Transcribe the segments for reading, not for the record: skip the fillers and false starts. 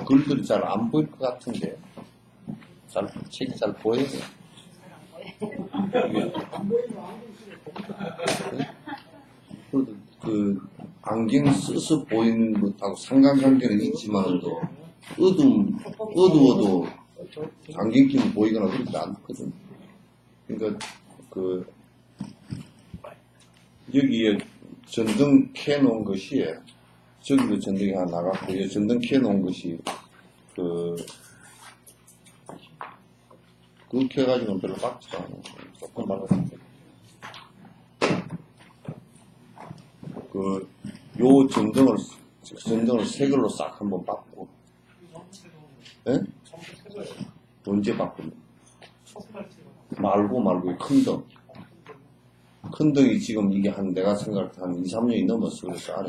글들이 잘 안 보일 것 같은데, 책이 잘 보여요. 안경 써서 보이는 것하고 상관관계는 있지만도, 어두워도 안경 끼면 보이거나 그러지 않거든. 그러니까, 여기에 전등 켜놓은 것이, 저기도 전등이 하나 나갔고, 이 전등 켜놓은 것이, 그렇게 해가지고는 별로 밝지가 않아요. 조금 밝았습니다. 요 전등을 새 걸로 싹 한번 바꾸고. 예? 언제 바꾸는? 말고, 큰 등. 큰 등이 지금 이게 내가 생각할 때 한 2, 3년이 넘었어. 그래서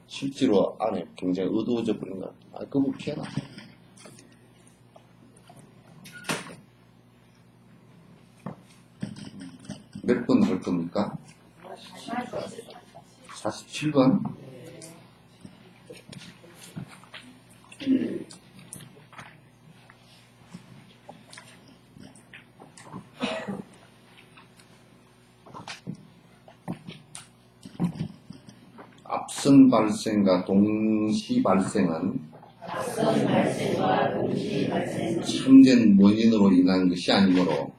실제로 안에 굉장히 어두워져 버린 것 같아. 그거 피해나. 몇 번 할 겁니까? 47번? 앞선 발생과 동시 발생은 참된 원인으로 인한 것이 아니므로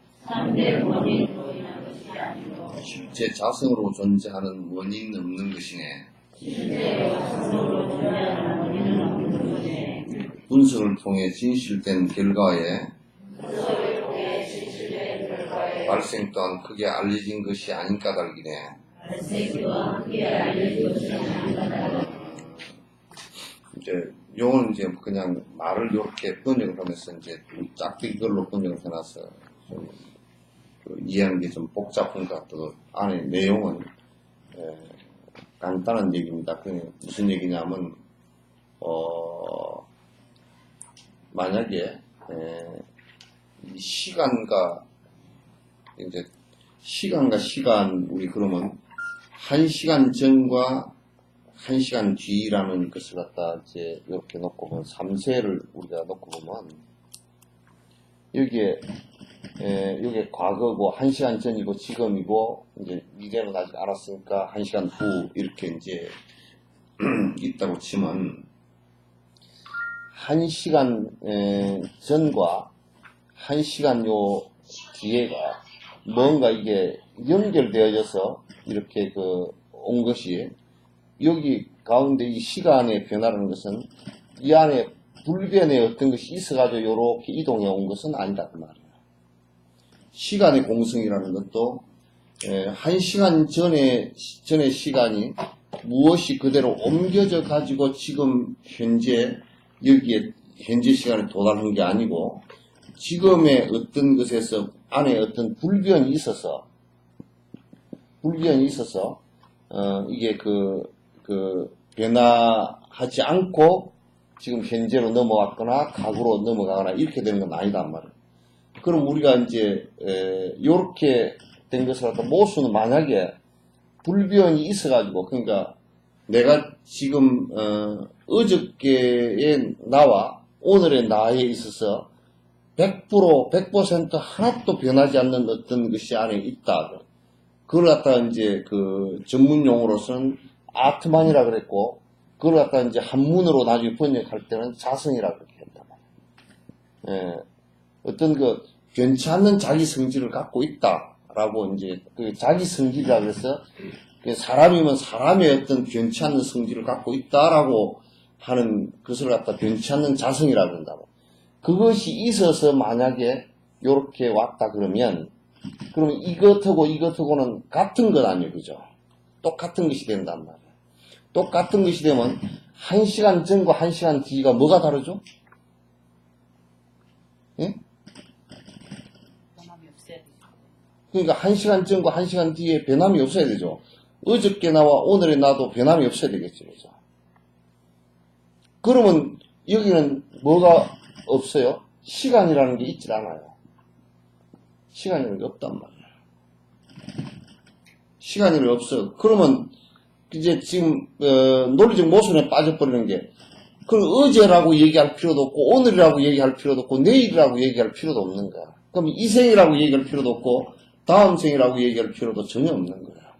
실제 자성으로 존재하는 원인은 없는 것이네. 분석을 통해 진실된 결과에 발생 또한 크게 알려진 것이 아닌 까닭이네. 요건 그냥 말을 이렇게 번역을 하면서 짝대기 걸로 번역을 해놨어. 이해하는 게 좀 복잡한 것 같아도 안에 내용은 간단한 얘기입니다. 무슨 얘기냐면 만약에 이 시간과 시간 우리 그러면 1시간 전과 1시간 뒤라는 것을 갖다 이렇게 놓고 보면 3세를 우리가 놓고 보면 여기에 과거고 1시간 전이고 지금이고 미래는 아직 알았으니까 1시간 후 이렇게 있다고 치면 1시간 전과 1시간 요 뒤에가 뭔가 이게 연결되어져서 이렇게 온 것이 여기 가운데 이 시간의 변화라는 것은 이 안에 불변의 어떤 것이 있어가지고 이렇게 이동해 온 것은 아니다 그 말이에요. 시간의 공성이라는 것도 1시간 전의 시간이 무엇이 그대로 옮겨져 가지고 지금 현재 여기에 현재 시간에 도달한 게 아니고 지금의 어떤 것에서 안에 어떤 불변이 있어서 이게 변화하지 않고 지금 현재로 넘어왔거나 과거로 넘어가거나 이렇게 되는 건 아니단 말이에요. 그럼 우리가 요렇게 된 것을 갖다 모수는 만약에 불변이 있어가지고, 그러니까 내가 지금, 어저께의 나와 오늘의 나에 있어서 100% 하나도 변하지 않는 어떤 것이 안에 있다. 그걸 갖다가 전문 용어로서는 아트만이라 그랬고, 그걸 갖다가 한문으로 나중에 번역할 때는 자성이라 그렇게 한단 말이에요. 어떤 변치 않는 자기 성질을 갖고 있다라고 자기 성질이라 그래서 사람이면 사람의 어떤 변치 않는 성질을 갖고 있다라고 하는 것을 갖다 변치 않는 자성이라 그런다고. 그것이 있어서 만약에 요렇게 왔다 그러면 이것하고는 같은 것 아니에요. 그죠? 똑같은 것이 된단 말이에요. 똑같은 것이 되면 1시간 전과 1시간 뒤가 뭐가 다르죠? 예? 변함이 없어야 되죠. 그러니까 1시간 전과 1시간 뒤에 변함이 없어야 되죠. 어저께 나와 오늘에 나도 변함이 없어야 되겠죠. 그죠? 그러면 여기는 뭐가 없어요? 시간이라는 게 있질 않아요. 시간이라는 게 없단 말이에요. 시간이 없어요. 그러면 이제 지금 논리적 모순에 빠져버리는 게 그럼 어제라고 얘기할 필요도 없고 오늘이라고 얘기할 필요도 없고 내일이라고 얘기할 필요도 없는 거야. 그럼 이 생이라고 얘기할 필요도 없고 다음 생이라고 얘기할 필요도 전혀 없는 거야.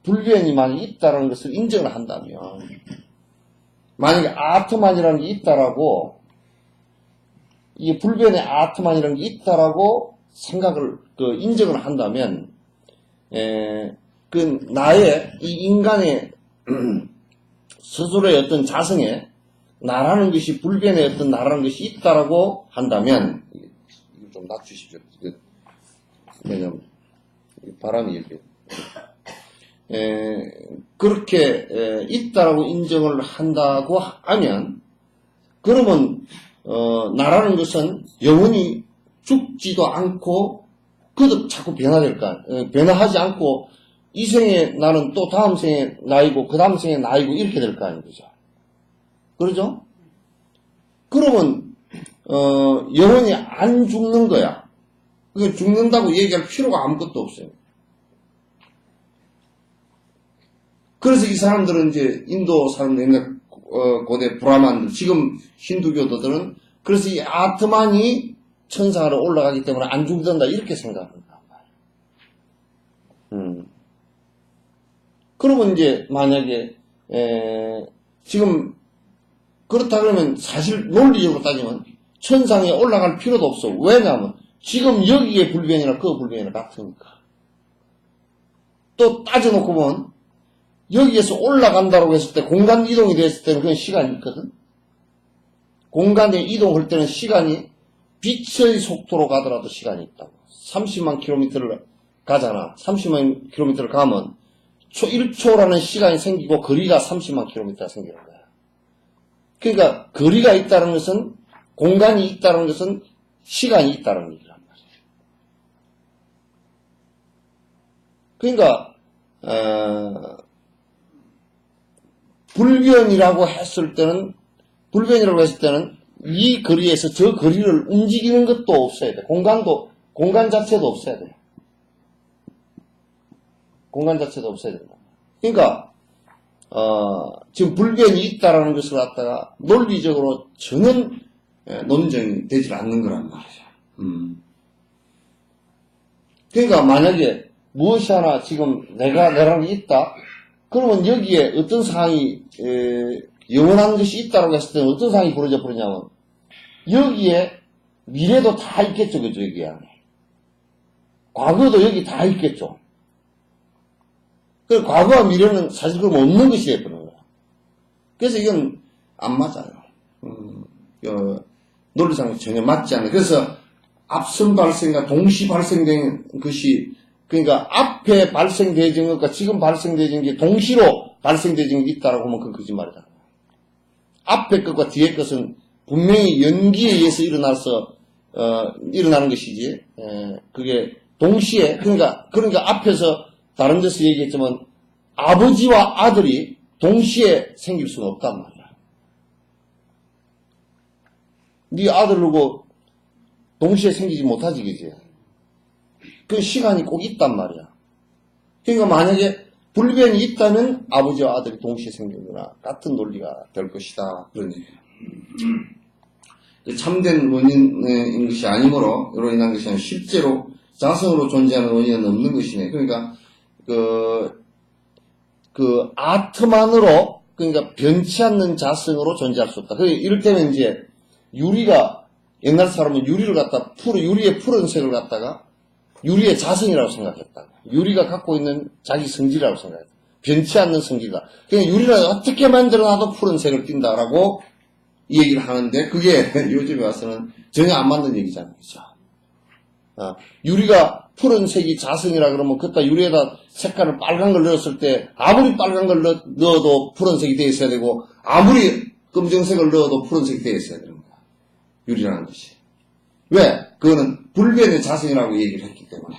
불변이 만약 있다는 것을 인정을 한다면 만약에 아트만이라는 게 있다라고 이게 불변의 아트만이라는 게 있다라고 생각을 인정을 한다면 그 나의 이 인간의 스스로의 어떤 자성에 나라는 것이 불변의 어떤 나라는 것이 있다라고 한다면 이거 좀 낮추십시오. 왜냐면 바람이 이렇게 그렇게 있다라고 인정을 한다고 하면 그러면 나라는 것은 영원히 죽지도 않고 그도 자꾸 변화될까 변화하지 않고 이 생에 나는 또 다음 생에 나이고 그 다음 생에 나이고 이렇게 될 거 아니에요. 그죠? 그러죠? 그러면 영원히 안 죽는 거야. 그게 죽는다고 얘기할 필요가 아무것도 없어요. 그래서 이 사람들은 이제 인도 사람들 옛날 고대 브라만들 지금 힌두교도들은 그래서 이 아트만이 천상으로 올라가기 때문에 안 죽는다 이렇게 생각한다. 그러면 이제 만약에 지금 그렇다 그러면 사실 논리적으로 따지면 천상에 올라갈 필요도 없어. 왜냐하면 지금 여기에 불변이나 그 불변이나 같으니까. 또 따져놓고 보면 여기에서 올라간다고 했을 때 공간 이동이 됐을 때는 그건 시간이 있거든. 공간에 이동할 때는 시간이 빛의 속도로 가더라도 시간이 있다고. 30만 킬로미터를 가잖아. 30만 킬로미터를 가면 1초라는 시간이 생기고 거리가 30만 킬로미터가 생기는 거야. 그러니까 거리가 있다는 것은 공간이 있다는 것은 시간이 있다는 얘기란 말이야. 그러니까 불변이라고 했을 때는 이 거리에서 저 거리를 움직이는 것도 없어야 돼. 공간 자체도 없어야 돼. 공간 자체도 없어야 된다. 그러니까 지금 불변이 있다라는 것을 갖다가 논리적으로 전혀 논쟁이 되질 않는 거란 말이야. 그러니까 만약에 무엇이 하나 지금 내라는 게 있다. 그러면 여기에 어떤 상황이 영원한 것이 있다고 했을 때는 어떤 상황이 벌어져 버리냐면 여기에 미래도 다 있겠죠. 그죠? 여기 안에. 과거도 여기 다 있겠죠. 그 과거와 미래는 사실 그럼 없는 것이 되어버리는 거야. 그래서 이건 안 맞아요. 논리상 전혀 맞지 않아요. 그래서 앞선 발생과 동시 발생된 것이 그러니까 앞에 발생되진 것과 지금 발생되진 게 동시로 발생되진 게 있다라고 하면 그건 거짓말이다. 앞에 것과 뒤에 것은 분명히 연기에 의해서 일어나는 것이지. 그게 동시에 그러니까 앞에서 다른 데서 얘기했지만 아버지와 아들이 동시에 생길 수는 없단 말이야. 네 아들하고 동시에 생기지 못하지, 그지? 그 시간이 꼭 있단 말이야. 그러니까 만약에 불변이 있다면 아버지와 아들이 동시에 생기거나 같은 논리가 될 것이다. 그런 얘기예요. 참된 원인인 것이 아니므로 이로 인한 것이 아니라 실제로 자성으로 존재하는 원인은 없는 것이네. 그러니까 그 아트만으로 그러니까 변치 않는 자성으로 존재할 수 없다. 이를테면 이제 유리가 옛날 사람은 유리를 갖다 유리의 푸른색을 갖다가 유리의 자성이라고 생각했다. 유리가 갖고 있는 자기 성질이라고 생각했다. 변치 않는 성질이다. 그냥 유리를 어떻게 만들어놔도 푸른색을 띈다라고 얘기를 하는데 그게 요즘에 와서는 전혀 안 맞는 얘기잖아요. 그죠? 유리가 푸른색이 자성이라 그러면 그따 유리에다 색깔을 빨간 걸 넣었을 때 아무리 빨간 걸 넣어도 푸른색이 되어 있어야 되고 아무리 검정색을 넣어도 푸른색이 되어 있어야 되는 거야. 유리라는 것이. 왜? 그거는 불변의 자성이라고 얘기를 했기 때문에.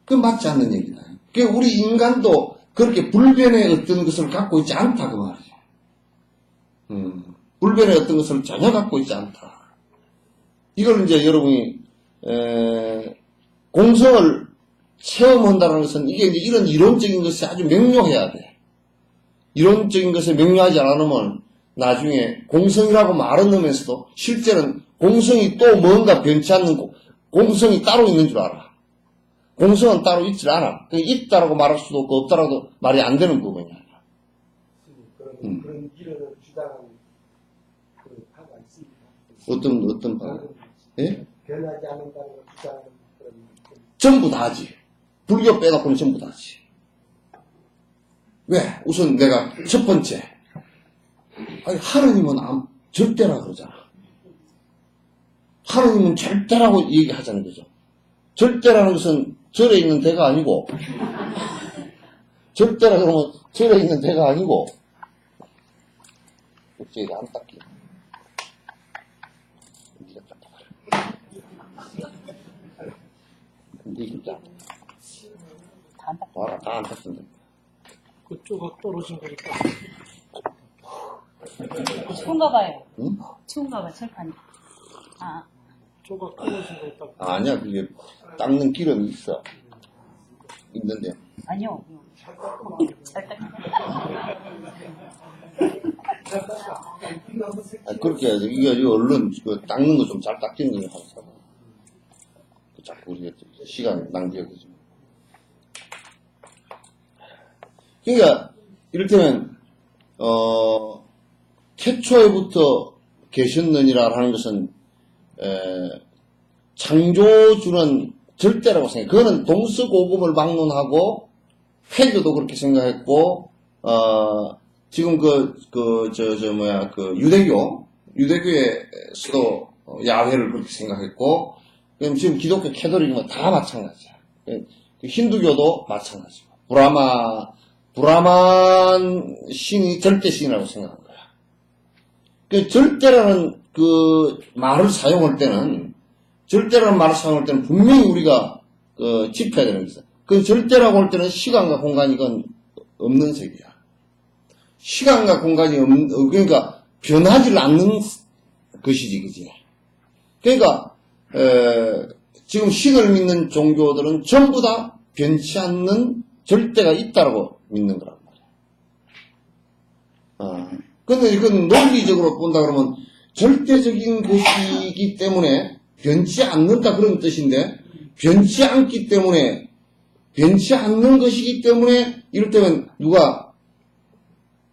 그건 맞지 않는 얘기다. 그러니까 우리 인간도 그렇게 불변의 어떤 것을 갖고 있지 않다 그 말이야. 불변의 어떤 것을 전혀 갖고 있지 않다. 이걸 이제 여러분이 공성을 체험한다는 것은 이게 이제 이런 이론적인 것이 아주 명료해야 돼. 이론적인 것에 명료하지 않으면 나중에 공성이라고 말은 하면서도 실제는 공성이 또 뭔가 변치 않는 공성이 따로 있는 줄 알아. 공성은 따로 있질 않아. 있다라고 말할 수도 없고 없다라고 말이 안 되는 부분이야. 그런 이론을 주장하는 그런 파가 있습니다. 어떤 파? 예? 변하지 않는다는 걸 주장하는 그런. 전부 다 하지. 불교 빼놓고는 전부 다 하지. 왜? 우선 내가 첫 번째. 아니, 하느님은 절대라 그러잖아. 하느님은 절대라고 얘기하자는 거죠. 절대라는 것은 절에 있는 대가 아니고, 절대라 그러면 절에 있는 대가 아니고, 어째가 안 닦여. 니가 닦아봐라. 근데 이거 와라, 다 안 닦는다. 그 조각 떨어진 거니까. 추운가 봐요. 응? 추운가 봐, 철판이. 조각 떨어진 거 딱. 아니야, 그게 닦는 기름이 있어. 있는데. 아니요. 잘 닦아. 그렇게 해야지. 이거 얼른 닦는 거 좀 잘 닦이는 거 하면서. 자꾸 우리가 시간 낭비하게 좀. 그러니까, 이를테면, 태초에부터 계셨느니라 하는 것은, 창조주는 절대라고 생각해. 그거는 동서고금을 막론하고, 회교도 그렇게 생각했고, 지금 유대교에서도 야훼를 그렇게 생각했고, 그럼 지금 기독교 캐톨릭은 다 마찬가지야. 힌두교도 마찬가지고. 브라만 신이 절대신이라고 생각한 거야. 그 절대라는 그 말을 사용할 때는, 절대라는 말을 사용할 때는 분명히 우리가 짚어야 되는 것이다. 그 절대라고 할 때는 시간과 공간이 이건 없는 세계야. 시간과 공간이 그러니까 변하지 않는 것이지, 그지? 그러니까, 지금 신을 믿는 종교들은 전부 다 변치 않는 절대가 있다고 믿는 거란 말이야. 근데 이건 논리적으로 본다 그러면 절대적인 것이기 때문에 변치 않는다 그런 뜻인데, 변치 않기 때문에, 변치 않는 것이기 때문에, 이럴 때면 누가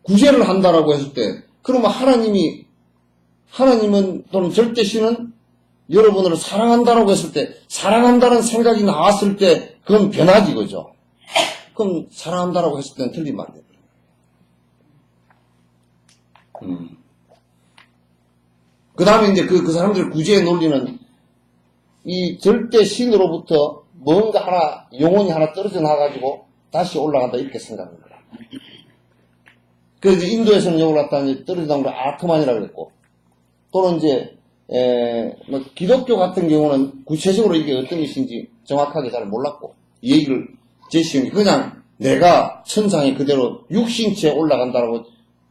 구제를 한다라고 했을 때, 그러면 하나님은 또는 절대신은 여러분을 사랑한다라고 했을 때, 사랑한다는 생각이 나왔을 때, 그건 변하지, 그죠? 그럼 사랑한다라고 했을 때는 틀리면 안 돼요. 그 다음에 이제 그 사람들의 구제의 논리는 이 절대 신으로부터 뭔가 하나, 영혼이 하나 떨어져 나가지고 다시 올라간다 이렇게 생각하는 거야. 그래서 인도에서는 이걸 갖다 떨어져 나온 걸 아트만이라고 그랬고, 또는 이제, 기독교 같은 경우는 구체적으로 이게 어떤 것인지 정확하게 잘 몰랐고, 이 얘기를 제시한 게 그냥 내가 천상에 그대로 육신체에 올라간다라고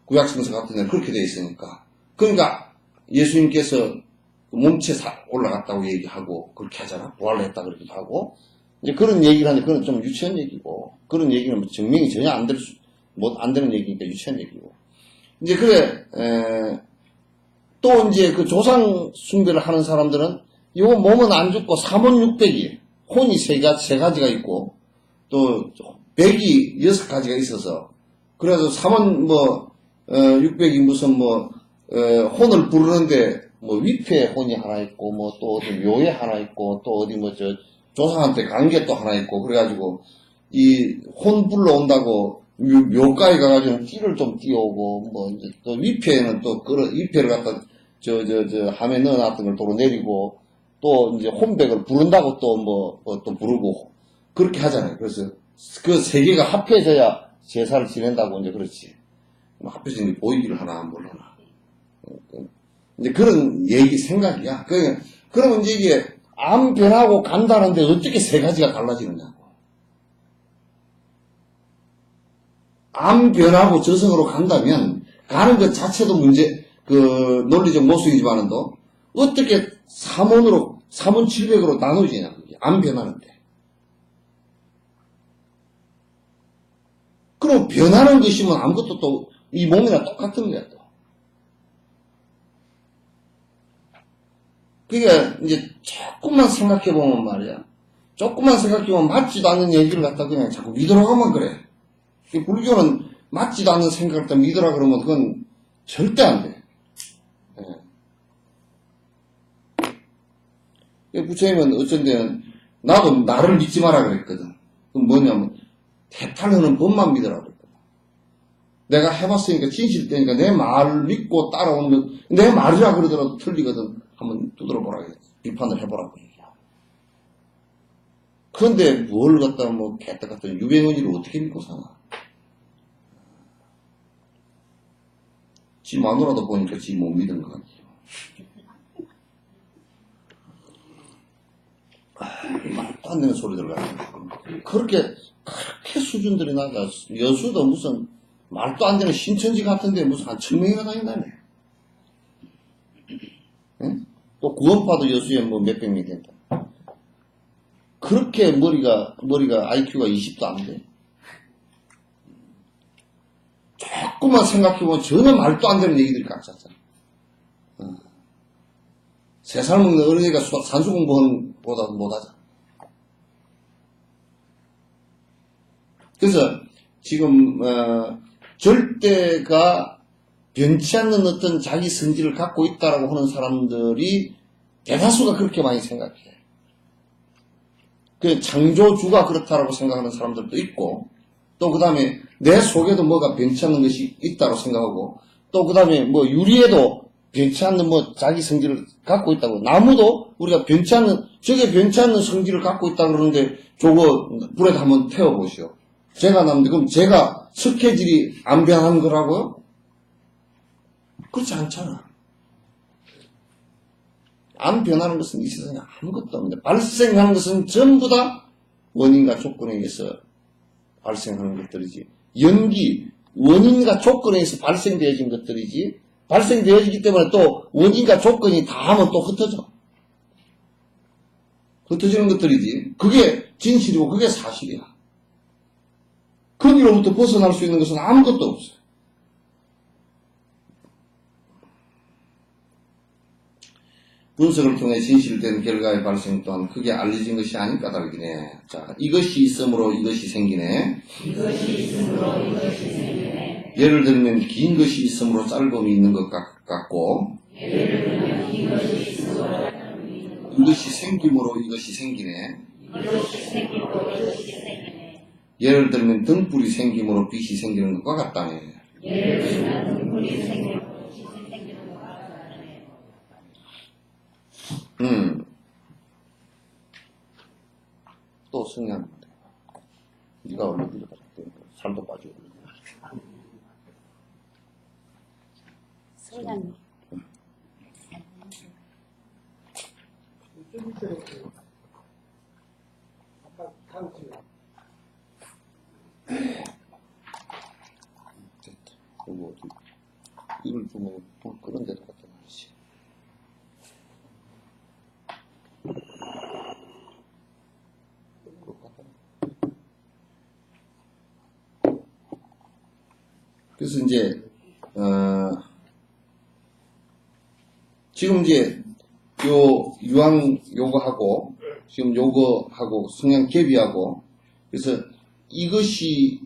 구약성서 같은 데는 그렇게 되어 있으니까. 그러니까 예수님께서 몸체 올라갔다고 얘기하고 그렇게 하잖아. 부활을 했다 그러기도 하고. 이제 그런 얘기를 하는데 그건 좀 유치한 얘기고, 그런 얘기는 증명이 전혀 안 되는 얘기니까 유치한 얘기고. 이제 또 이제 그 조상 숭배를 하는 사람들은 이거 몸은 안 죽고 삼원육백이 혼이 세 가지가 있고 또 백이 6가지가 있어서, 그래서 육백이 무슨 혼을 부르는데 위패 혼이 하나 있고 또 어디 묘에 하나 있고 또 어디 조상한테 간게 또 하나 있고, 그래가지고 이 혼 불러온다고 묘가에 가가지고 띠를 좀 띄워오고 이제 또 위패는 또 위패를 갖다 함에 넣어놨던 걸 도로 내리고, 또 이제 혼백을 부른다고 또 부르고 그렇게 하잖아요. 그래서 그 세 개가 합해져야 제사를 지낸다고 이제 그렇지. 뭐 합해서 이제 보이기를 하나 몰라나. 이제 그런 얘기 생각이야. 그러면 이제 이게 암 변하고 간다는데 어떻게 세 가지가 달라지느냐고. 암 변하고 저승으로 간다면 가는 것 자체도 문제, 논리적 모순이지만도 어떻게 3700으로 나눠지냐, 그게. 안 변하는데. 그럼 변하는 것이면 아무것도 또 이 몸이나 똑같은 거야, 또. 그러니까 이제 조금만 생각해보면 말이야. 조금만 생각해보면 맞지도 않는 얘기를 갖다 그냥 자꾸 믿으라고 그래. 불교는 맞지도 않는 생각을 다 믿으라 그러면 그건 절대 안 돼. 부처님은 어쩐 데는 나도 나를 믿지 마라 그랬거든. 그건 뭐냐면 대탈하는 법만 믿으라고 그랬거든. 내가 해봤으니까 진실되니까 내 말을 믿고 따라오는 건 내 말이라 그러더라도 틀리거든. 한번 두드려보라 비판을 해보라고 얘기야. 그런데 뭘 갖다가 뭐 개떡 같은 유병언이를 어떻게 믿고 사나. 지 마누라도 보니까 지 못 믿은 것 같아요. 말도 안 되는 소리들 같아요. 그렇게 수준들이 나가. 여수도 무슨 말도 안 되는 신천지 같은데 무슨 한 1000명이나 다닌다네. 응? 또 구원파도 여수에 뭐 몇백 명이 된다. 그렇게 머리가 IQ가 20도 안 돼. 조금만 생각해보면 전혀 말도 안 되는 얘기들이 꽉 찼잖아. 3살 먹는 어린이가 산수 공부하는 보다 못하잖아. 그래서 지금 절대가 변치 않는 어떤 자기 성질을 갖고 있다라고 하는 사람들이 대다수가 그렇게 많이 생각해. 그 창조주가 그렇다라고 생각하는 사람들도 있고, 또 그 다음에 내 속에도 뭐가 변치 않는 것이 있다고 생각하고, 또 그 다음에 뭐 유리에도 변치 않는 뭐 자기 성질을 갖고 있다고. 나무도 우리가 저게 변치 않는 성질을 갖고 있다고 그러는데 저거 불에다 한번 태워보시오. 제가 남는데 그럼 제가 스케줄이 안 변한 거라고요? 그렇지 않잖아. 안 변하는 것은 이 세상에 아무것도 없는데 발생하는 것은 전부 다 원인과 조건에 의해서 발생하는 것들이지. 원인과 조건에 의해서 발생되어진 것들이지. 발생되어지기 때문에 또 원인과 조건이 다 하면 또 흩어져. 흩어지는 것들이지. 그게 진실이고 그게 사실이야. 거기로부터 벗어날 수 있는 것은 아무것도 없어요. 분석을 통해 진실된 결과의 발생 또한 크게 알려진 것이 아닌 까닭이네. 자, 이것이 있으므로 이것이 생기네. 예를 들면 긴 것이 있으므로 짧음이 있는 것 같고, 이것이 생김으로 이것이 생기네. 예를 들면 등불이 생김으로 빛이 생기는 것과 같다네. 또 승리하는 거야. 네가 얼른 믿어봐. 살도 빠지고. 소장님. 좀 밑에 아까 다음 주에 됐다. 그리고 어디 이걸 주면 불 끄는 데도 갖다 놔야지. 그래서 이제 지금 이제 유황 요거하고 지금 요거하고 성냥 개비하고 그래서 이것이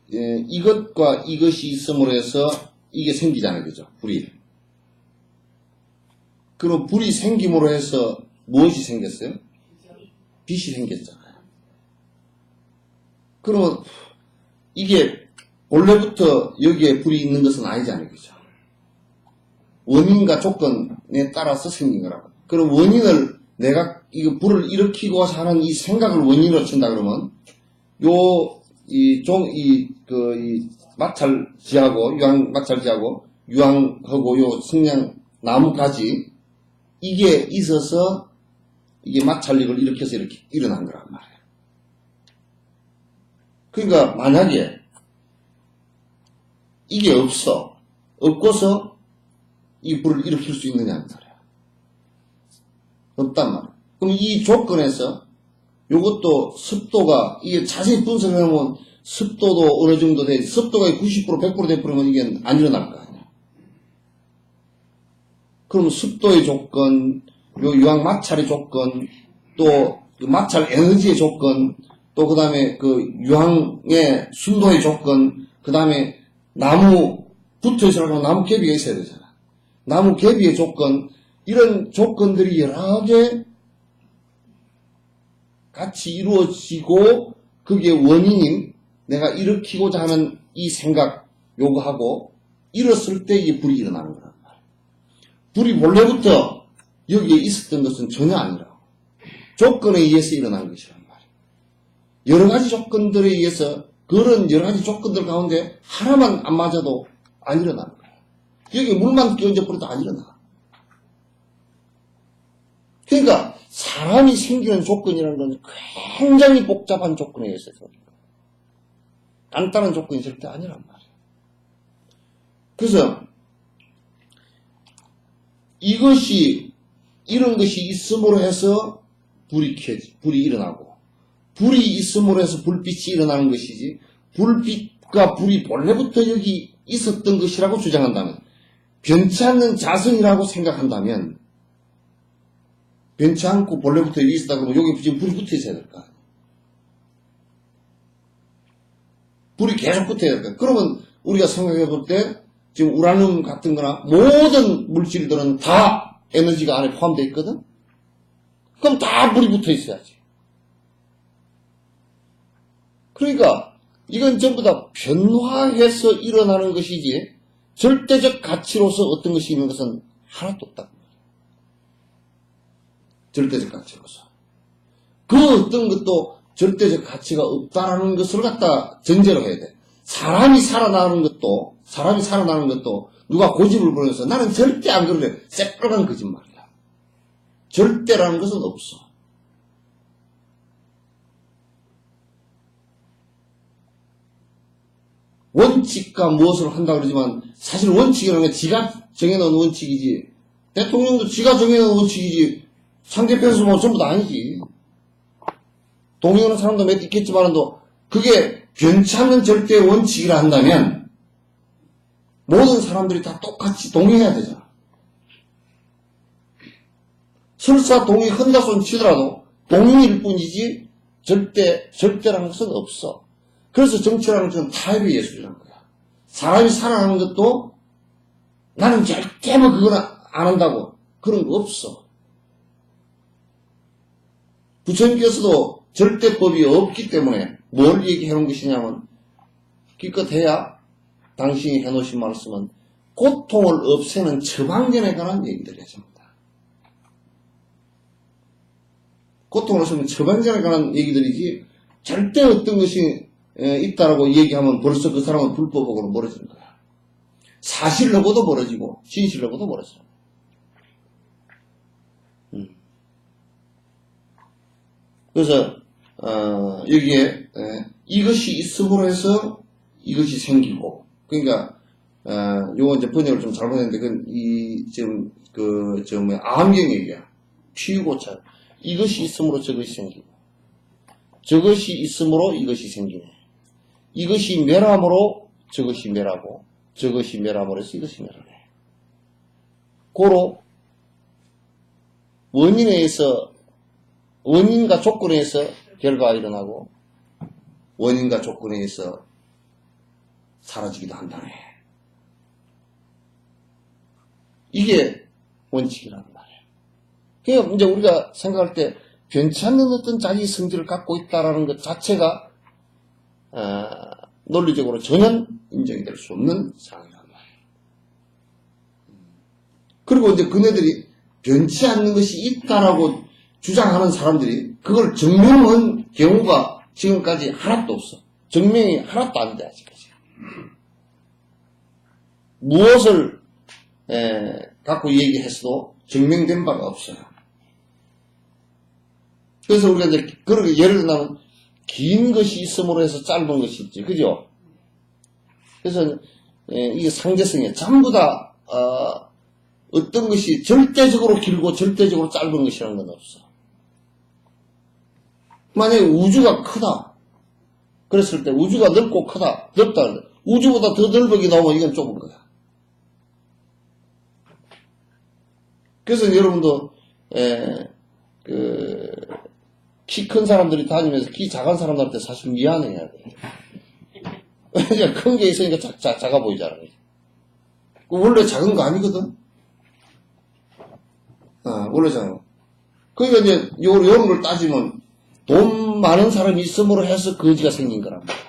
이것과 이것이 있음으로 해서 이게 생기잖아요, 그죠? 불이. 그럼 불이 생김으로 해서 무엇이 생겼어요? 빛이 생겼잖아요. 그러면 이게 원래부터 여기에 불이 있는 것은 아니잖아요, 그죠? 원인과 조건에 따라서 생긴 거라고. 그럼 원인을 내가 이거 불을 일으키고 하는 이 생각을 원인으로 친다 그러면, 마찰지하고, 유황하고 요 성냥 나무까지, 이게 있어서, 이게 마찰력을 일으켜서 이렇게 일어난 거란 말이에요. 그러니까, 만약에, 이게 없고서, 이 불을 일으킬 수 있느냐는 말이에요. 없단 말이에요. 그럼 이 조건에서 요것도 습도가 이게 자세히 분석해보면 습도도 어느 정도 돼 습도가 90% 100% 돼버리면 이게 안 일어날 거 아니야. 그럼 습도의 조건, 요 유황 마찰의 조건, 또 그 마찰 에너지의 조건, 또 그 다음에 그 유황의 순도의 조건, 그 다음에 나무 붙어있으라고 나무 갭이 있어야 되잖아. 나무 갭의 조건, 이런 조건들이 여러 개 같이 이루어지고, 그게 원인인 내가 일으키고자 하는 이 생각, 요구하고, 이뤘을 때 이게 불이 일어나는 거란 말이야. 불이 본래부터 여기에 있었던 것은 전혀 아니라고. 조건에 의해서 일어난 것이란 말이야. 여러 가지 조건들에 의해서, 그런 여러 가지 조건들 가운데 하나만 안 맞아도 안 일어나는 거야. 여기 물만 끼얹어 버려도 안 일어나. 그러니까 사람이 생기는 조건이라는 건 굉장히 복잡한 조건에 의해서 간단한 조건이 절대 아니란 말이에요. 그래서 이런 것이 있음으로 해서 불이 일어나고, 불이 있음으로 해서 불빛이 일어나는 것이지, 불빛과 불이 본래부터 여기 있었던 것이라고 주장한다면, 변치 않는 자성이라고 생각한다면, 변치 않고 본래부터 여기 있었다 그러면 여기 지금 불이 붙어 있어야 될까? 불이 계속 붙어야 될까? 그러면 우리가 생각해 볼 때 지금 우라늄 같은 거나 모든 물질들은 다 에너지가 안에 포함되어 있거든? 그럼 다 불이 붙어 있어야지. 그러니까 이건 전부 다 변화해서 일어나는 것이지 절대적 가치로서 어떤 것이 있는 것은 하나도 없다. 절대적 가치로서. 그 어떤 것도 절대적 가치가 없다라는 것을 갖다 전제로 해야 돼. 사람이 살아나는 것도 누가 고집을 부려서 나는 절대 안 그럴래. 새빨간 거짓말이야. 절대라는 것은 없어. 원칙과 무엇을 한다 그러지만 사실 원칙이라는 게 지가 정해놓은 원칙이지, 대통령도 지가 정해놓은 원칙이지 상대편에서 보면 전부 다 아니지. 동의하는 사람도 몇 있겠지만도 그게 변치 않는 절대의 원칙이라 한다면 모든 사람들이 다 똑같이 동의해야 되잖아. 설사 동의한다 손 치더라도 동의일 뿐이지 절대라는 것은 없어. 그래서 정치라는 것은 타협의 예술이라는 거야. 사람이 살아가는 것도 나는 절대 뭐 그건 안 한다고 그런 거 없어. 부처님께서도 절대법이 없기 때문에 뭘 얘기해 놓은 것이냐면, 기껏해야 당신이 해놓으신 말씀은 고통을 없애는 처방전에 관한 얘기들이야, 전부 다. 고통을 없애는 처방전에 관한 얘기들이지, 절대 어떤 것이 있다라고 얘기하면 벌써 그 사람은 불법으로 멀어지는 거야. 사실로고도 멀어지고, 진실로고도 멀어져. 그래서 여기에 이것이 있음으로 해서 이것이 생기고, 그러니까 요거 이제 번역을 좀 잘못했는데 암경 얘기야. 피우고차. 이것이 있음으로 저것이 생기고, 저것이 있음으로 이것이 생기네. 이것이 멸함으로 저것이 멸하고, 저것이 멸함으로 해서 이것이 멸하네. 고로 원인에 의해서, 원인과 조건에 의해서 결과가 일어나고, 원인과 조건에 의해서 사라지기도 한다네. 이게 원칙이라는 말이에요. 그러니까 이제 우리가 생각할 때 변치 않는 어떤 자기 성질을 갖고 있다라는 것 자체가 논리적으로 전혀 인정이 될 수 없는 상황이란 말이에요. 그리고 이제 그네들이 변치 않는 것이 있다라고 주장하는 사람들이 그걸 증명한 경우가 지금까지 하나도 없어. 증명이 하나도 안 돼, 아직까지. 무엇을 갖고 얘기했어도 증명된 바가 없어요. 그래서 우리가 이제 그렇게 예를 들면 긴 것이 있음으로 해서 짧은 것이 있지, 그죠? 그래서 이게 상대성에 전부 다 어떤 것이 절대적으로 길고 절대적으로 짧은 것이라는 건 없어. 만약에 우주가 크다. 그랬을 때 우주가 넓고 크다. 넓다. 우주보다 더 넓게 나오면 이건 좁은 거야. 그래서 여러분도 키 큰 사람들이 다니면서 키 작은 사람들한테 사실 미안해야 돼. 왜냐면 큰 게 있으니까 작아 보이잖아. 원래 작은 거 아니거든. 원래 작은 거. 그러니까 이제 요런 걸 따지면 돈 많은 사람이 있음으로 해서 거지가 생긴 거란 말이야.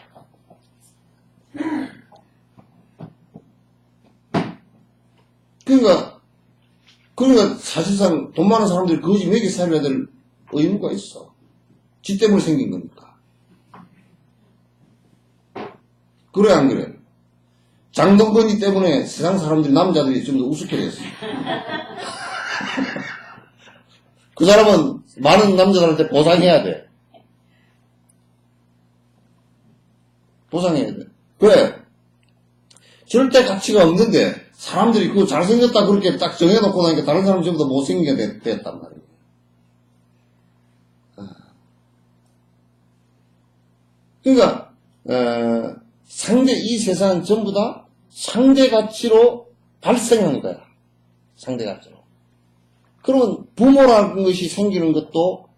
그러니까 사실상 돈 많은 사람들이 거지 먹여 살려야 될 의무가 있어. 지 때문에 생긴 거니까. 그래 안 그래? 장동건이 때문에 세상 사람들이 남자들이 좀 더 우습게 됐어. 그 사람은 많은 남자들한테 보상해야 돼. 보상해야 돼. 왜? 절대 가치가 없는데 사람들이 그거 잘생겼다 그렇게 딱 정해놓고 나니까 다른 사람 전부 다 못생기게 됐단 말이에요. 그러니까 이 세상은 전부 다 상대 가치로 발생한 거야. 상대 가치로. 그러면 부모라는 것이 생기는 것도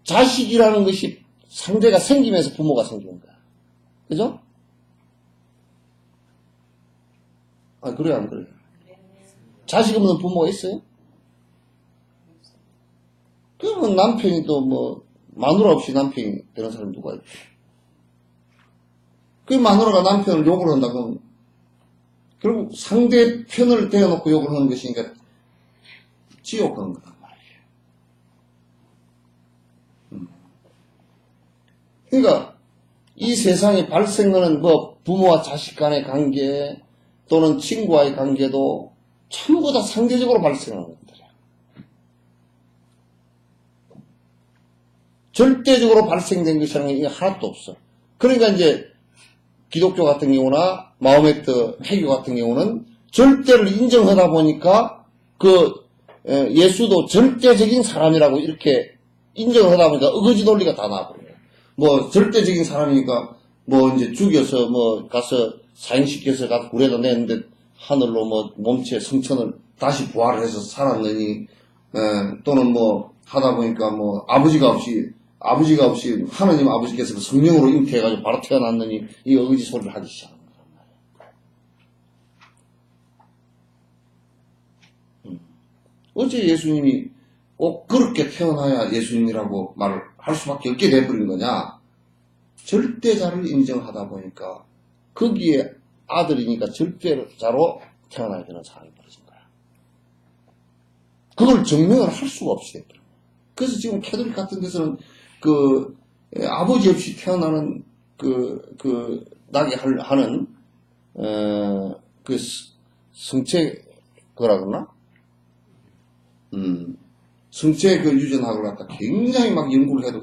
자식이라는 것이 상대가 생기면서 부모가 생기는 거야. 그죠? 그래 안 그래? 자식 없는 부모가 있어요? 그러면 남편이 또 뭐 마누라 없이 남편이 되는 사람이 누가 있지? 그 마누라가 남편을 욕을 한다 그러면 결국 상대편을 대어놓고 욕을 하는 것이니까 지옥 가는 거란 말이에요. 그러니까 이 세상에 발생하는 뭐 부모와 자식 간의 관계 또는 친구와의 관계도 전부 다 상대적으로 발생하는 것들이야. 절대적으로 발생된 것이라는 게 하나도 없어. 그러니까 이제 기독교 같은 경우나 마호메트 회교 같은 경우는 절대를 인정하다 보니까 예수도 절대적인 사람이라고 이렇게 인정을 하다 보니까 어거지 논리가 다 나와버려요. 뭐 절대적인 사람이니까 뭐 이제 죽여서 뭐 가서 사형시켜서 가서 굴에다 내는데 하늘로 뭐 몸체 성천을 다시 부활을 해서 살았느니 또는 뭐 하다 보니까 뭐 아버지가 없이 하나님 아버지께서 그 성령으로 잉태해가지고 바로 태어났느니 이 어거지 소리를 하기 시작한 거란 말이에요. 어째 예수님이 꼭 그렇게 태어나야 예수님이라고 말을 할 수밖에 없게 돼버린 거냐? 절대자를 인정하다 보니까 거기에 아들이니까 절대자로 태어나야 되는 상황이 벌어진 거야. 그걸 증명을 할 수가 없이 됐더라고요. 그래서 지금 캐톨릭 같은 데서는 아버지 없이 태어나는 나게 하는 성체 그거라 그러나? 성체 유전학을 갖다 굉장히 막 연구를 해도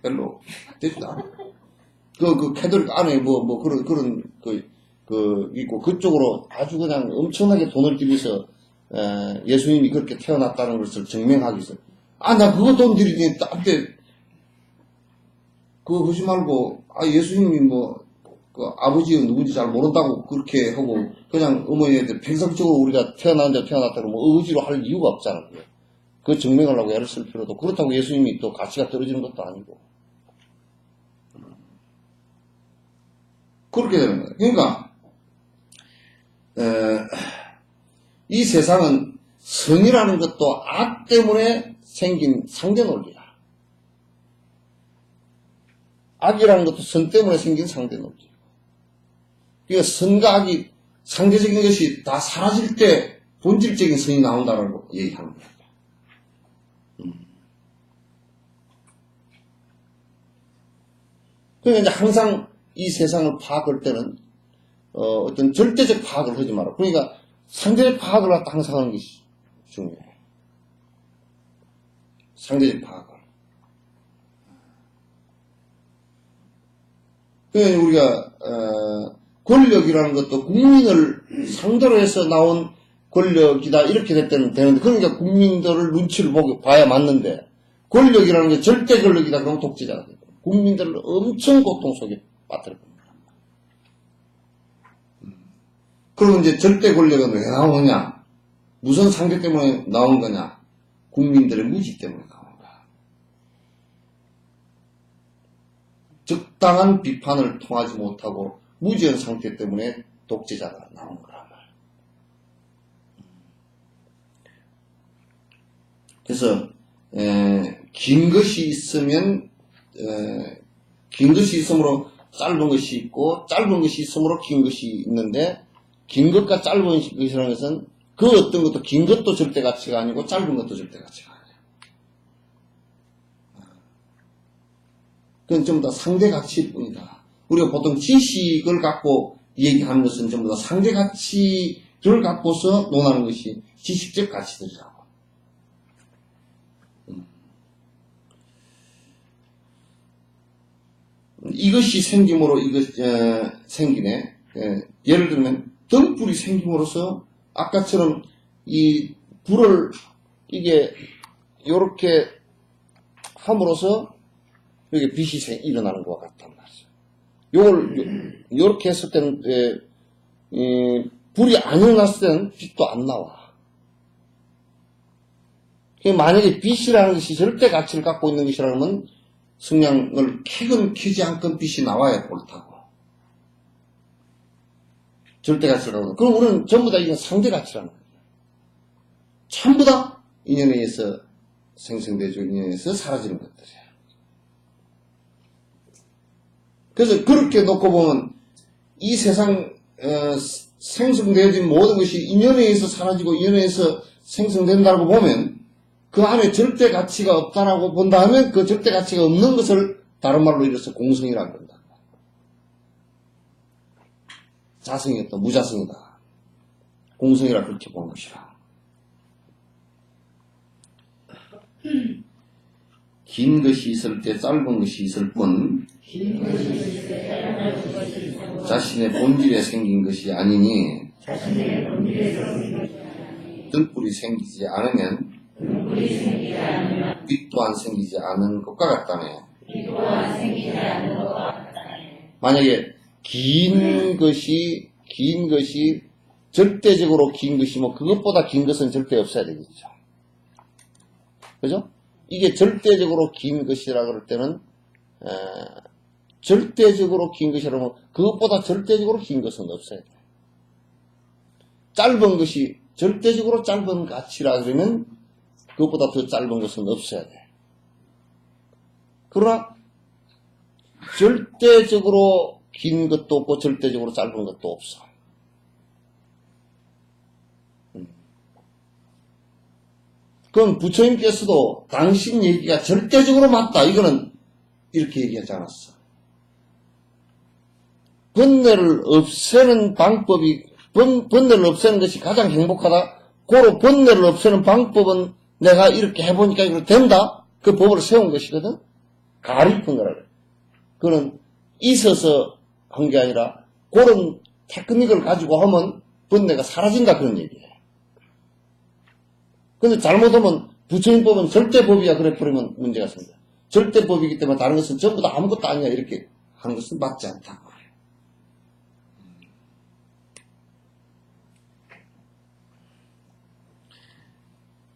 별로 되지도 않아. 캐톨릭 안에 그런 있고, 그쪽으로 아주 그냥 엄청나게 돈을 들여서, 예수님이 그렇게 태어났다는 것을 증명하기 위해서. 나 그거 돈 들이니, 그거 하지 말고, 예수님이 아버지가 누군지 잘 모른다고 그렇게 하고, 그냥 어머니한테 평상적으로 우리가 태어났다고 의지로 할 이유가 없잖아. 그 증명하려고 애를 쓸 필요도. 그렇다고 예수님이 또 가치가 떨어지는 것도 아니고. 그렇게 되는 거예요. 그러니까, 이 세상은 선이라는 것도 악 때문에 생긴 상대 논리야. 악이라는 것도 선 때문에 생긴 상대 논리. 그러니까 선과 악이 상대적인 것이 다 사라질 때 본질적인 선이 나온다라고 얘기하는 거야. 그러니까 이제 항상 이 세상을 파악할 때는 어떤 절대적 파악을 하지 마라. 그러니까 상대적 파악을 갖다 항상 하는 것이 중요해. 상대적 파악을. 그러니까 우리가 권력이라는 것도 국민을 상대로 해서 나온 권력이다 이렇게 될 때는 되는데, 그러니까 국민들을 눈치를 봐야 맞는데, 권력이라는 게 절대 권력이다 그러면 독재자가 돼요. 국민들을 엄청 고통 속에 빠뜨려 봅니다. 그러면 이제 절대 권력은 왜 나오느냐? 무슨 상대 때문에 나온 거냐? 국민들의 무지 때문에 나온 거야. 적당한 비판을 통하지 못하고 무지한 상태 때문에 독재자가 나온 거란 말이야. 그래서 긴 것이 있으면 긴 것이 있으므로 짧은 것이 있고, 짧은 것이 있으므로 긴 것이 있는데, 긴 것과 짧은 것이라는 것은 그 어떤 것도 긴 것도 절대 가치가 아니고 짧은 것도 절대 가치가 아니에요. 그건 전부 다 상대 가치일 뿐이다. 우리가 보통 지식을 갖고 얘기하는 것은 전부 다 상대 가치를 갖고서 논하는 것이 지식적 가치들이라고. 이것이 생김으로 생기네. 예를 들면 등불이 생김으로써 아까처럼 이 불을 이게 요렇게 함으로써 여기 빛이 일어나는 것과 같단 말이죠. 요걸 요렇게 했을 때는 불이 안 일어났을 때는 빛도 안 나와. 만약에 빛이라는 것이 절대 가치를 갖고 있는 것이라면 성냥을 켜건 켜지 않건 빛이 나와야 옳다고. 절대 가치를 갖고. 그럼 우리는 전부 다 이건 상대 가치라는 거예요. 전부 다 인연에 의해서 생성되죠. 인연에 의해서 사라지는 것들이에요. 그래서 그렇게 놓고 보면 이 세상 생성되어진 모든 것이 인연에 의해서 사라지고 인연에 의해서 생성된다고 보면 그 안에 절대 가치가 없다라고 본다 하면 그 절대 가치가 없는 것을 다른 말로 이래서 공성이라고 한다. 자성이었다, 무자성이다. 공성이라 그렇게 보는 것이라. 긴 것이 있을 때 짧은 것이 있을 뿐 자신의 본질에 생긴 것이 아니니 등불이 생기지 않으면 빛 또한 생기지 않은 것과 같다네. 만약에 긴 것이 절대적으로 긴 것이면 그것보다 긴 것은 절대 없어야 되겠죠. 그죠? 이게 절대적으로 긴 것이라 그럴 때는 절대적으로 긴 것이라면 그것보다 절대적으로 긴 것은 없어야 돼. 짧은 것이 절대적으로 짧은 가치라 그러면 그것보다 더 짧은 것은 없어야 돼. 그러나 절대적으로 긴 것도 없고 절대적으로 짧은 것도 없어. 그럼 부처님께서도 당신 얘기가 절대적으로 맞다. 이거는 이렇게 얘기하지 않았어. 번뇌를 없애는 방법이, 번뇌를 없애는 것이 가장 행복하다. 고로 번뇌를 없애는 방법은 내가 이렇게 해보니까 이거 된다. 그 법을 세운 것이거든. 가리픈 거라 그래. 그거는 있어서 한 게 아니라 그런 테크닉을 가지고 하면 번뇌가 사라진다 그런 얘기예요. 근데 잘못하면 부처님법은 절대법이야 그래 버리면 문제가 생겨. 절대법이기 때문에 다른 것은 전부 다 아무것도 아니야 이렇게 하는 것은 맞지 않다.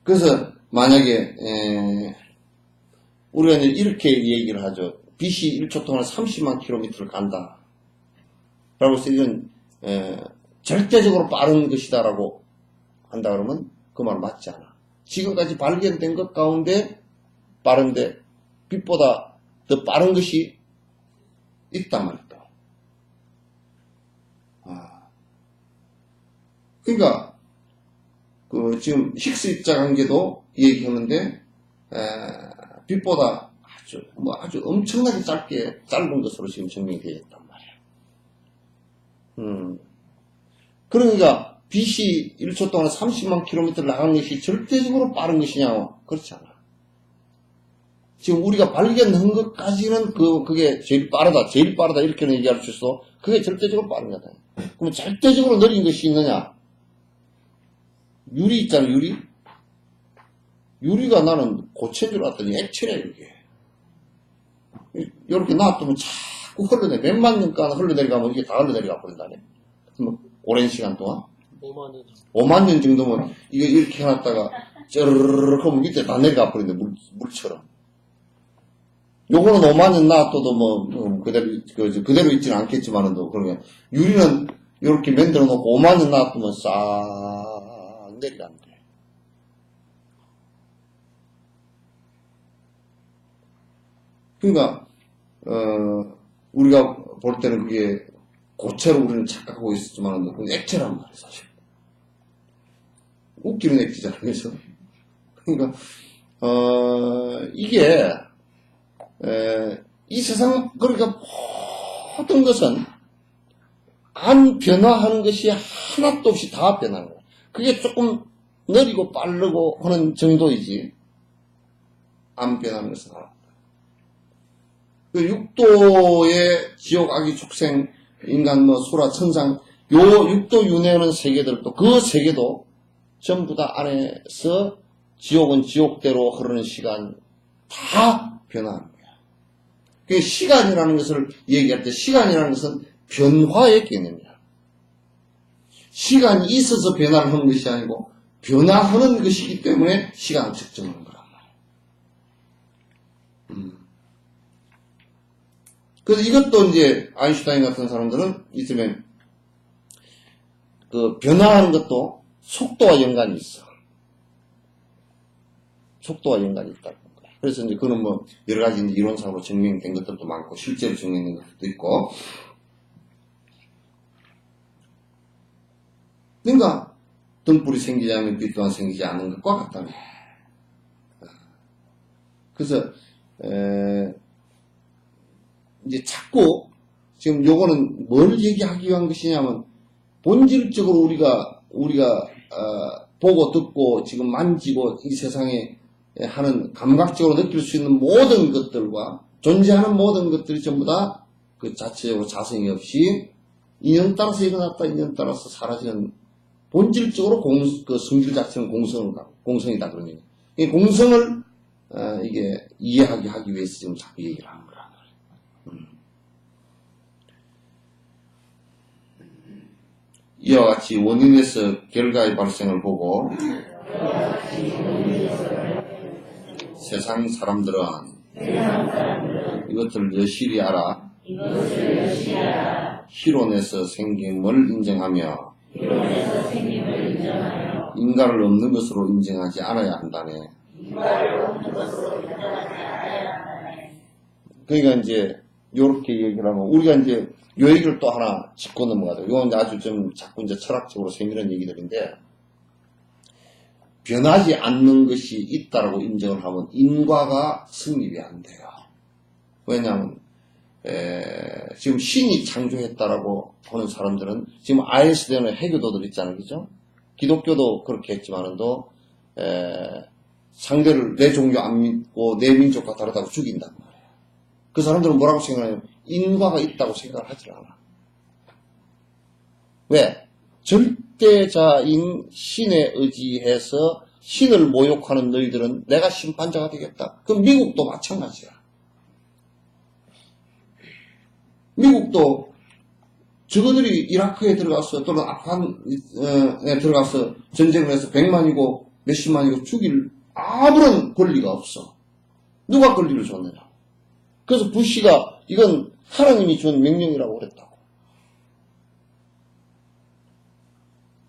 그래서 만약에 우리가 이제 이렇게 얘기를 하죠. 빛이 1초 동안 30만 킬로미터를 간다. 라고 해서 이건 절대적으로 빠른 것이다 라고 한다 그러면 그 말 맞지 않아. 지금까지 발견된 것 가운데 빠른데 빛보다 더 빠른 것이 있단 말이다. 그러니까 지금 힉스 입자 관계도 얘기하는데 빛보다 아주 엄청나게 짧은 것으로 지금 증명이 되어 있단 말이야. 그러니까 빛이 1초 동안 30만 킬로미터를 나가는 것이 절대적으로 빠른 것이냐? 그렇지 않아. 지금 우리가 발견한 것까지는 그게 제일 빠르다 이렇게는 얘기할 수 있어. 그게 절대적으로 빠른 거다. 그럼 절대적으로 느린 것이 있느냐? 유리 있잖아, 유리. 유리가 나는 고체인 줄 알았더니 액체래, 이게. 이렇게 놔두면 자꾸 흘러내. 몇만 년간 흘러내려가면 이게 다 흘러내려가 버린다네. 오랜 시간 동안. 5만 년. 5만 년 정도면 이게 이렇게 해놨다가 쩌르르륵 하면 밑에 다 내려가 버린대, 물처럼. 요거는 5만 년 놔둬도 그대로 있지는 않겠지만은, 그러면 유리는 이렇게 만들어 놓고 5만 년 놔두면 싹 내려간대. 그러니까, 우리가 볼 때는 그게 고체로 우리는 착각하고 있었지만, 그건 액체란 말이야, 사실. 웃기는 액체잖아, 그래서. 그러니까, 이게, 이 세상, 그러니까 모든 것은 안 변화하는 것이 하나도 없이 다 변하는 거야. 그게 조금 느리고 빠르고 하는 정도이지, 안 변하는 것은 하나. 그 육도의 지옥, 악의, 축생, 인간, 수라, 천상, 요 육도 윤회하는 세계들도, 그 세계도 전부 다 안에서 지옥은 지옥대로 흐르는 시간 다 변화하는 거야. 그 시간이라는 것을 얘기할 때 시간이라는 것은 변화의 개념이야. 시간이 있어서 변화를 하는 것이 아니고 변화하는 것이기 때문에 시간을 측정하는 거란 말이야. 그래서 이것도 이제 아인슈타인 같은 사람들은 있으면 그 변화하는 것도 속도와 연관이 있어. 속도와 연관이 있다는 거야. 그래서 이제 그는 여러 가지 이론상으로 증명된 것들도 많고 실제로 증명된 것들도 있고. 그러니까 등불이 생기지 않으면 빛 또한 생기지 않는 것과 같다는 거야. 그래서 이제 자꾸 지금 요거는 뭘 얘기하기 위한 것이냐면 본질적으로 우리가 보고 듣고 지금 만지고 이 세상에 하는 감각적으로 느낄 수 있는 모든 것들과 존재하는 모든 것들이 전부 다 그 자체적으로 자성이 없이 인연 따라서 일어났다 인연 따라서 사라지는 본질적으로 그 성질 자체는 공성이다 그런 얘기. 이 공성을 이게 이해하기 위해서 지금 자꾸 얘기를 하는 거야. 이와 같이 원인에서 결과의 발생을 보고 세상 사람들은 이것들을 여실히 알아 희론에서 생김을 인정하며 인간을 없는 것으로 인정하지 않아야 한다네. 그러니까 이제 요렇게 얘기를 하면 우리가 이제 요 얘기를 또 하나 짚고 넘어가죠. 이건 아주 좀 자꾸 이제 철학적으로 세밀한 얘기들인데, 변하지 않는 것이 있다라고 인정을 하면 인과가 성립이 안 돼요. 왜냐하면 지금 신이 창조했다라고 하는 사람들은 지금 IS되는 해교도들 있잖아요, 그죠? 기독교도 그렇게 했지만은도 상대를 내 종교 안 믿고 내 민족과 다르다고 죽인단 말이에요. 그 사람들은 뭐라고 생각하냐면 인과가 있다고 생각을 하지 않아. 왜? 절대자인 신에 의지해서 신을 모욕하는 너희들은 내가 심판자가 되겠다. 그럼 미국도 마찬가지야. 미국도 저거들이 이라크에 들어가서 또는 아프간에 들어가서 전쟁을 해서 100만이고 몇십만이고 죽일 아무런 권리가 없어. 누가 권리를 줬느냐. 그래서 부시가 이건 하나님이 준 명령이라고 그랬다고.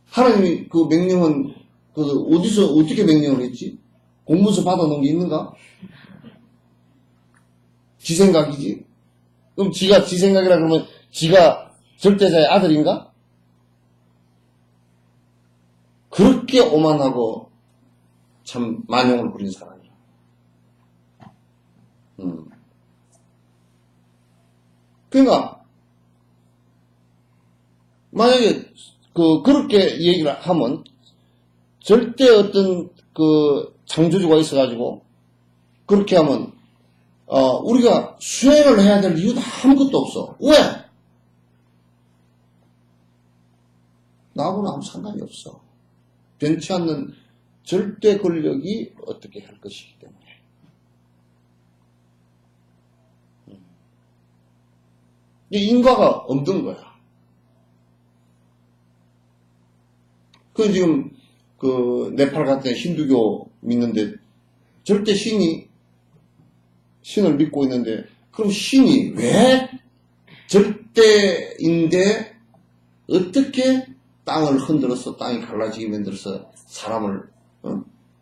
하나님이 그 명령은 어디서 어떻게 명령을 했지? 공문서 받아놓은 게 있는가? 지 생각이지. 그럼 지가 지 생각이라 그러면 지가 절대자의 아들인가? 그렇게 오만하고 참 만용을 부린 사람이야. 그러니까 만약에 그렇게 얘기를 하면 절대 어떤 창조주가 있어가지고 그렇게 하면 우리가 수행을 해야 될 이유도 아무것도 없어. 왜? 나하고는 아무 상관이 없어. 변치 않는 절대 권력이 어떻게 할 것이기 때문에. 이 인과가 없는 거야. 지금 네팔 같은 힌두교 믿는데 절대 신을 믿고 있는데 그럼 신이 왜 절대인데 어떻게 땅을 흔들어서 땅이 갈라지게 만들어서 사람을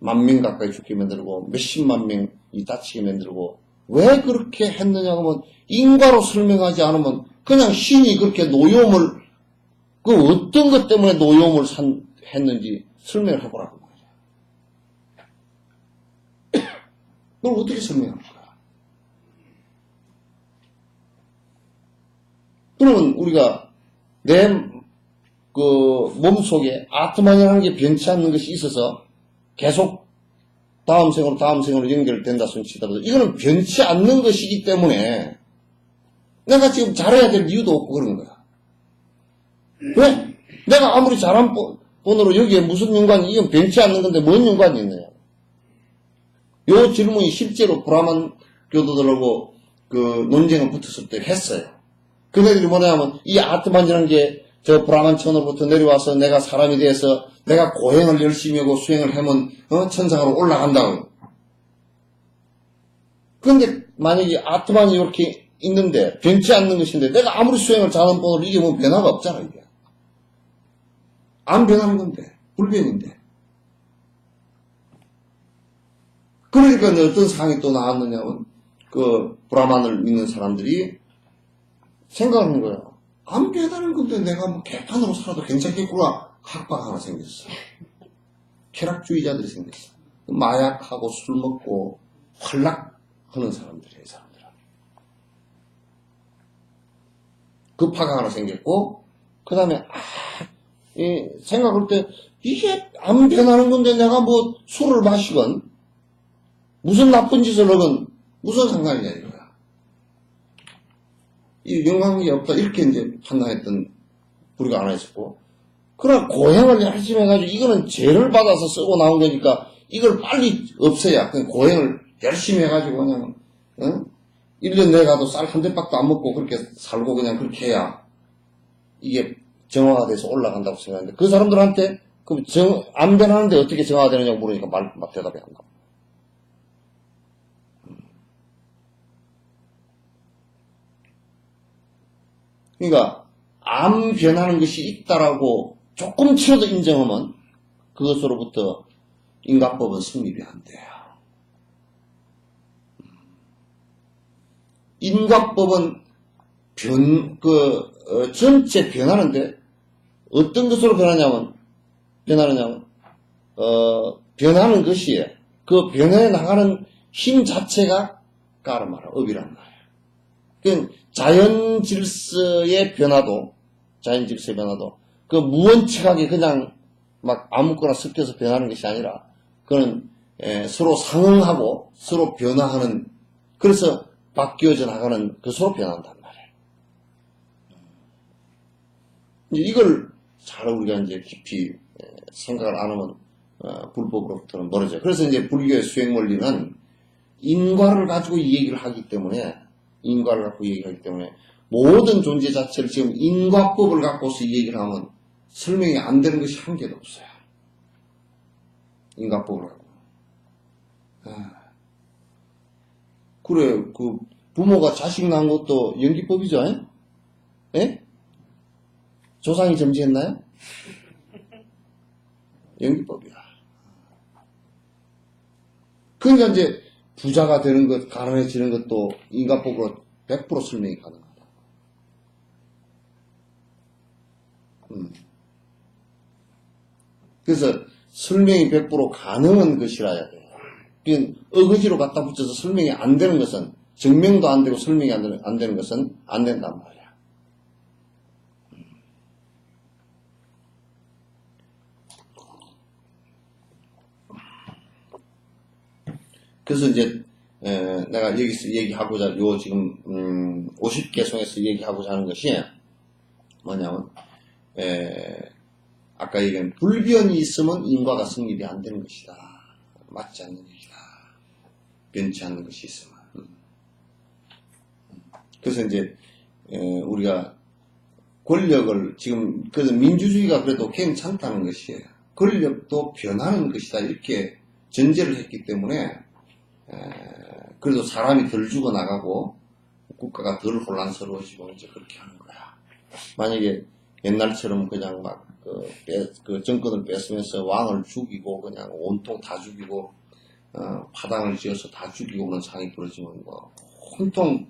10,000명 가까이 죽게 만들고 몇십만 명이 다치게 만들고 왜 그렇게 했느냐 하면 인과로 설명하지 않으면 그냥 신이 그렇게 노여움을 어떤 것 때문에 노여움을 했는지 설명을 해보라고 말이야. 그걸 어떻게 설명할 거야? 그러면 우리가 내 몸속에 아트만이라는 게 변치 않는 것이 있어서 계속 다음 생으로 연결된다 손치더라도 이거는 변치 않는 것이기 때문에 내가 지금 잘해야 될 이유도 없고 그런 거야. 왜? 내가 아무리 잘한 본으로 여기에 무슨 연관이, 이건 변치 않는 건데 뭔 연관이 있느냐. 요 질문이 실제로 브라만 교도들하고 논쟁을 붙었을 때 했어요. 그네들이 뭐냐면 이 아트만이라는 게 저 브라만 천으로부터 내려와서 내가 사람이 돼서 내가 고행을 열심히 하고 수행을 하면 천상으로 올라간다고. 그런데 만약에 아트만이 이렇게 있는데 변치 않는 것인데 내가 아무리 수행을 잘한 본으로 이게 뭐 변화가 없잖아 이게. 안 변하는 건데 불변인데. 그러니까 어떤 상황이 또 나왔느냐면 브라만을 믿는 사람들이 생각하는 거예요. 안 변하는 건데 내가 뭐 개판으로 살아도 괜찮겠구나. 학파가 하나 생겼어. 쾌락주의자들이 생겼어. 마약하고 술 먹고 활락하는 사람들이에요. 사람들은. 그 파가 하나 생겼고 그 다음에 생각할 때 이게 안 변하는 건데 내가 뭐 술을 마시건 무슨 나쁜 짓을 하건 무슨 상관이냐 이거야. 이 영광이 없다 이렇게 이제 판단했던 우리가 하나 있었고 그러나 고행을 열심히 해가지고 이거는 죄를 받아서 쓰고 나온 거니까 이걸 빨리 없애야 그냥 고행을 열심히 해가지고 그냥 1년 내에 가도 쌀 한 대밖에 안 먹고 그렇게 살고 그냥 그렇게 해야 이게 정화가 돼서 올라간다고 생각하는데 그 사람들한테 안 변하는데 어떻게 정화가 되느냐고 물으니까 대답이 안 나와. 그러니까 안 변하는 것이 있다라고 조금치라도 인정하면 그것으로부터 인과법은 성립이 안 돼요. 인과법은 전체 변하는데 어떤 것으로 변하냐면 변하는 것이 그 변해 나가는 힘 자체가 까르마라 업이란 말이에요. 그러니까 자연 질서의 변화도 그 무원칙하게 그냥 막 아무거나 섞여서 변하는 것이 아니라 그건 서로 상응하고 서로 변화하는 그래서 바뀌어져 나가는 것으로 변한단 말이에요. 이제 이걸 잘 우리가 이제 깊이 생각을 안 하면 불법으로부터는 멀어져요. 그래서 이제 불교의 수행 원리는 인과를 가지고 이 얘기를 하기 때문에 모든 존재 자체를 지금 인과법을 갖고서 이 얘기를 하면 설명이 안 되는 것이 한 개도 없어요. 인과법을 갖고. 그래, 부모가 자식 낳은 것도 연기법이죠? 예? 조상이 점지했나요? 연기법이야. 그러니까 이제 부자가 되는 것, 가난해지는 것도 인과법으로 100% 설명이 가능하다. 그래서 설명이 100% 가능한 것이라야 돼요. 어거지로 갖다 붙여서 설명이 안 되는 것은 증명도 안 되고 설명이 안 되는 것은 안 된단 말이야. 그래서 이제 내가 여기서 얘기하고자 요 지금 50개송에서 얘기하고자 하는 것이 뭐냐면 아까 얘기한 불변이 있으면 인과가 성립이 안 되는 것이다. 맞지 않는 얘기다. 변치 않는 것이 있으면. 그래서 이제 우리가 권력을 지금 그래서 민주주의가 그래도 괜찮다는 것이에요. 권력도 변하는 것이다 이렇게 전제를 했기 때문에 그래도 사람이 덜 죽어나가고 국가가 덜 혼란스러워지고 이제 그렇게 하는 거야. 만약에 옛날처럼 그냥 막 그 정권을 뺏으면서 왕을 죽이고 그냥 온통 다 죽이고 파당을 지어서 다 죽이고 그런 상황이 벌어지면 뭐 온통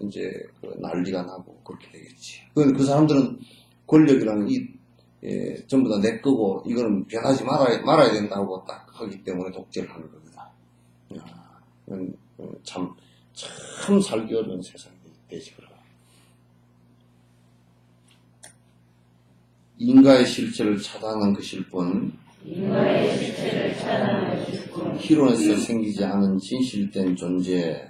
이제 난리가 나고 그렇게 되겠지. 그 사람들은 권력이라는 전부 다 내 거고 이거는 변하지 말아야 된다고 딱 하기 때문에 독재를 하는 겁니다. 참 살기 어려운 세상이 되지 그럼. 인과의 실체를 차단하는 것일 뿐 희론에서 생기지 않은 진실된 존재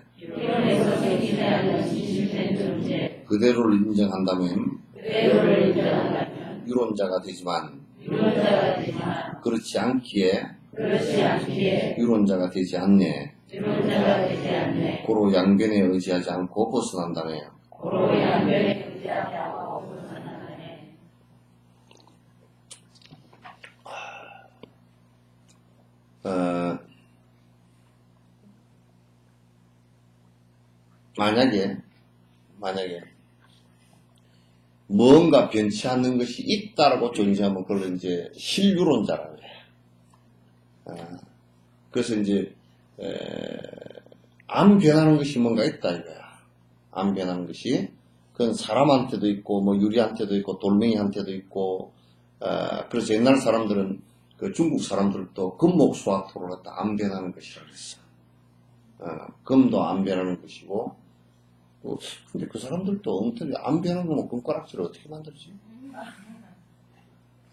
그대로를 인정한다면 유론자가 되지만 그렇지 않기에 유론자가 되지 않네. 고로 양변에 의지하지 않고 벗어난다네요. 만약에 뭔가 변치 않는 것이 있다라고 존재하면 그걸 이제 실유론자라고 해요. 그래서 이제 안 변하는 것이 뭔가 있다 이거야. 안 변하는 것이 그건 사람한테도 있고 뭐 유리한테도 있고 돌멩이한테도 있고 그래서 옛날 사람들은 그 중국 사람들도 금목 수화토를 갖다 안 변하는 것이라고 했어. 금도 안 변하는 것이고 근데 그 사람들도 엉터리 안 변하는 거면 금가락지를 어떻게 만들지?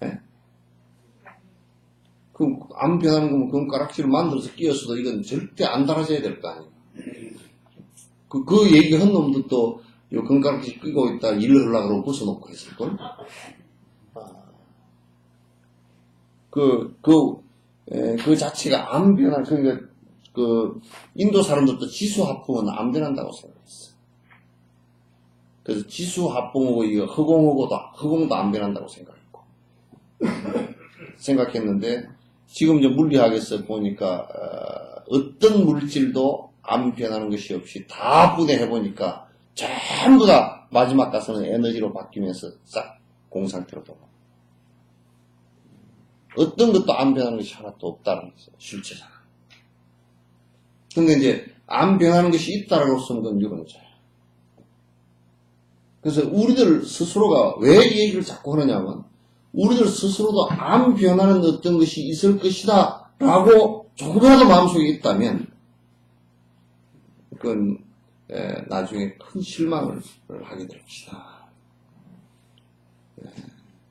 예? 안 변하는 거면 금가락지를 만들어서 끼웠어도 이건 절대 안 달아져야 될 거 아니에요. 그 얘기 한 놈도 또 요 금가락지 끼고 있다 일을 하려고 그러고 벗어놓고 했을걸? 그 자체가 안 변한, 그러니까 인도 사람들도 지수합봉은 안 변한다고 생각했어. 그래서 지수합봉하고 이거 허공도 안 변한다고 생각했는데, 지금 이제 물리학에서 보니까, 어떤 물질도 안 변하는 것이 없이 다 분해해보니까 전부 다 마지막 가서는 에너지로 바뀌면서 싹 공상태로 돌아가. 어떤 것도 안 변하는 것이 하나도 없다는 것이 실체잖아. 근데 이제 안 변하는 것이 있다라고 쓰는 건 유론자야. 그래서 우리들 스스로가 왜 이 얘기를 자꾸 하느냐면 우리들 스스로도 안 변하는 어떤 것이 있을 것이다 라고 조금이라도 마음속에 있다면 그건 나중에 큰 실망을 하게 될 것이다.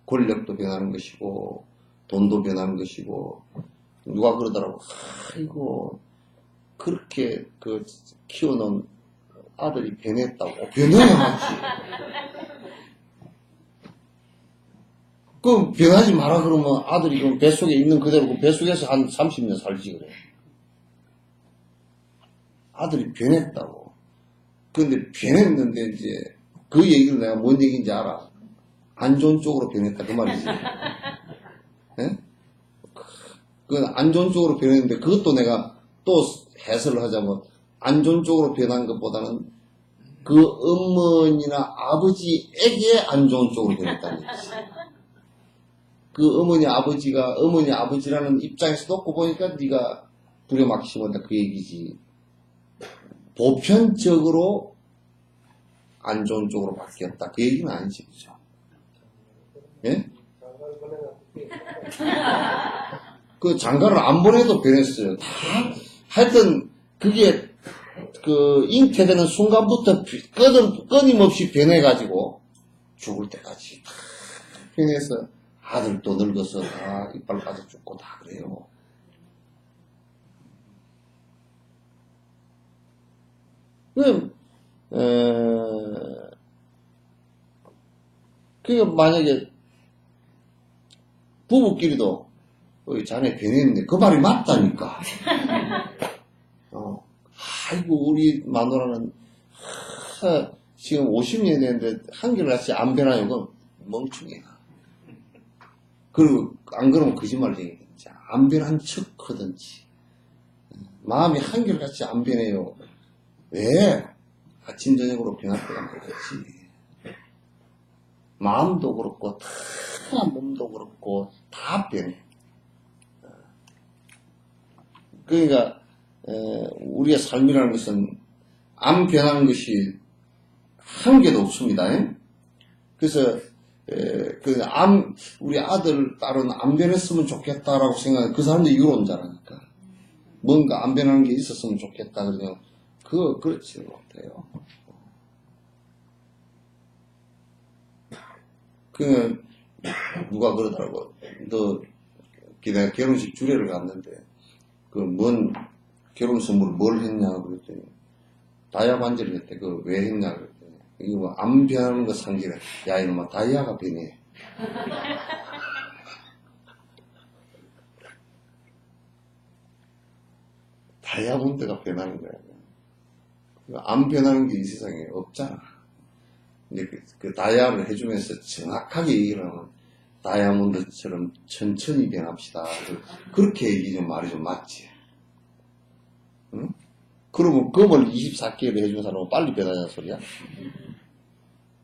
권력도 변하는 것이고 돈도 변하는 것이고 누가 그러더라고. 아이고 그렇게 키워놓은 아들이 변했다고. 변해야 맞지. 그럼 변하지 마라 그러면 아들이 그럼 뱃속에 있는 그대로 그 뱃속에서 한 30년 살지 그래. 아들이 변했다고. 근데 변했는데 이제 그 얘기를 내가 뭔 얘기인지 알아. 안 좋은 쪽으로 변했다 그 말이지. 예? 그건 안 좋은 쪽으로 변했는데 그것도 내가 또 해설을 하자면 안 좋은 쪽으로 변한 것보다는 그 어머니나 아버지에게 안 좋은 쪽으로 변했다는 얘기지. 그 어머니 아버지라는 입장에서 놓고 보니까 네가 부려막 심었다 그 얘기지. 보편적으로 안 좋은 쪽으로 바뀌었다 그 얘기는 아니지, 그죠? 예? 그 장가를 안 보내도 변했어요. 다 하여튼 그게 그 잉태되는 순간부터 끊임없이 변해가지고 죽을 때까지 다 변해서 아들도 늙어서 다 이빨 빠져 죽고 다 그래요. 그러니까 만약에 부부끼리도 자네 변했는데 그 말이 맞다니까. 아이고 우리 마누라는 지금 50년이 됐는데 한결같이 안 변하요. 그건 멍충이야. 그리고 안 그러면 거짓말쟁이든지 안 변한 척 하든지 마음이 한결같이 안 변해요. 왜? 아침 저녁으로 변할 때가 그렇지. 마음도 그렇고 다 몸도 그렇고 다 변해. 그러니까 우리의 삶이라는 것은 안 변하는 것이 한 개도 없습니다. 그래서 우리 아들, 딸은 안 변했으면 좋겠다라고 생각해. 그 사람들이 유론자라니까. 뭔가 안 변하는 게 있었으면 좋겠다. 그러면 그렇지 못해요. 누가 그러더라고. 내가 결혼식 주례를 갔는데, 결혼 선물 뭘 했냐 그랬더니, 다이아 반지를 했대. 왜 했냐 그랬더니, 이거 뭐 안 변하는 거 상징해. 야, 이놈아, 다이아가 변해. 다이아몬드가 변하는 거야. 안 변하는 게 이 세상에 없잖아. 이제 그 다이아를 해주면서 정확하게 얘기를 하면 다이아몬드처럼 천천히 변합시다. 그렇게 얘기 좀 말이 좀 맞지. 응? 그러면 금을 24K로 해준 사람은 빨리 변하냐는 소리야?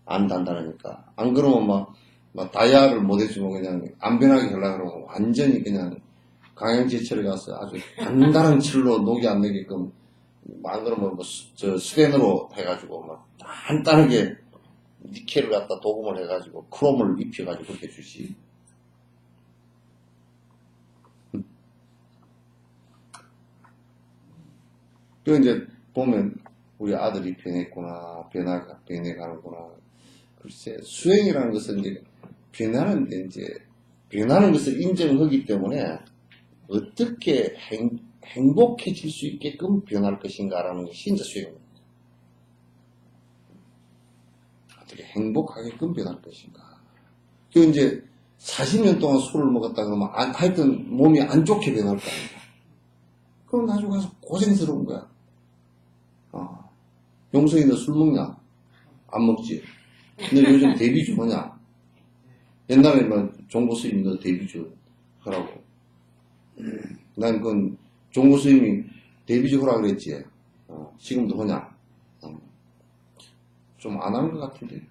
안 단단하니까. 안 그러면 막 다이아를 못 해주면 그냥 안 변하게 하려고 그러면 완전히 그냥 강양제철에 가서 아주 단단한 철로 녹이 안 내게끔 안 그러면 스텐으로 해가지고 막 단단하게 니켈을 갖다 도금을 해가지고 크롬을 입혀가지고 그렇게 주시. 그 이제 보면 우리 아들이 변했구나, 변해가는구나. 글쎄 수행이라는 것은 이제 변하는 것을 인정하기 때문에 어떻게 행복해질 수 있게끔 변할 것인가라는 것이 이제 수행입니다. 어떻게 행복하게끔 변할 것인가. 그 이제 40년 동안 술을 먹었다 그러면 하여튼 몸이 안 좋게 변할 거 아니야. 그럼 나중에 가서 고생스러운 거야. 용성이 너 술 먹냐? 안 먹지. 너 요즘 데뷔주 뭐냐? 옛날에 종고 스님이 너 데뷔주 하라고. 난 그건 종고 스님이 데뷔주 하라 그랬지. 지금도 하냐? 좀 안 하는 것 같은데.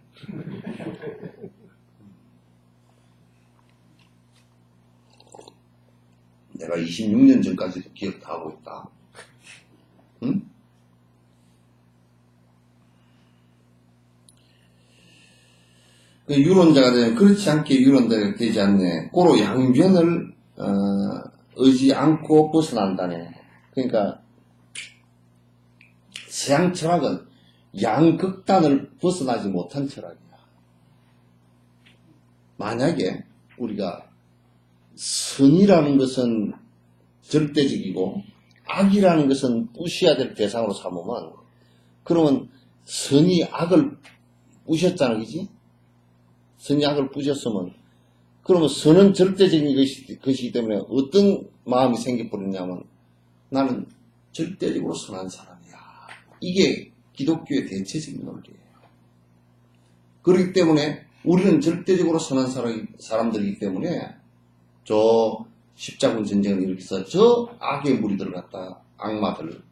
내가 26년 전까지도 기억 다 하고 있다. 응? 유론자가 되면 그렇지 않게 유론자가 되지 않네. 고로 양변을 의지 않고 벗어난다네. 그러니까 서양 철학은 양극단을 벗어나지 못한 철학이야. 만약에 우리가 선이라는 것은 절대적이고 악이라는 것은 부셔야 될 대상으로 삼으면, 그러면 선이 악을 부셨잖아, 그지? 선이 악을 부셨으면, 그러면 선은 절대적인 것이기 때문에 어떤 마음이 생겨버렸냐면, 나는 절대적으로 선한 사람이야. 이게 기독교의 대체적인 논리예요. 그렇기 때문에 우리는 절대적으로 선한 사람들이기 때문에 저 십자군 전쟁을 일으켜서 저 악의 무리들을 갖다, 악마들을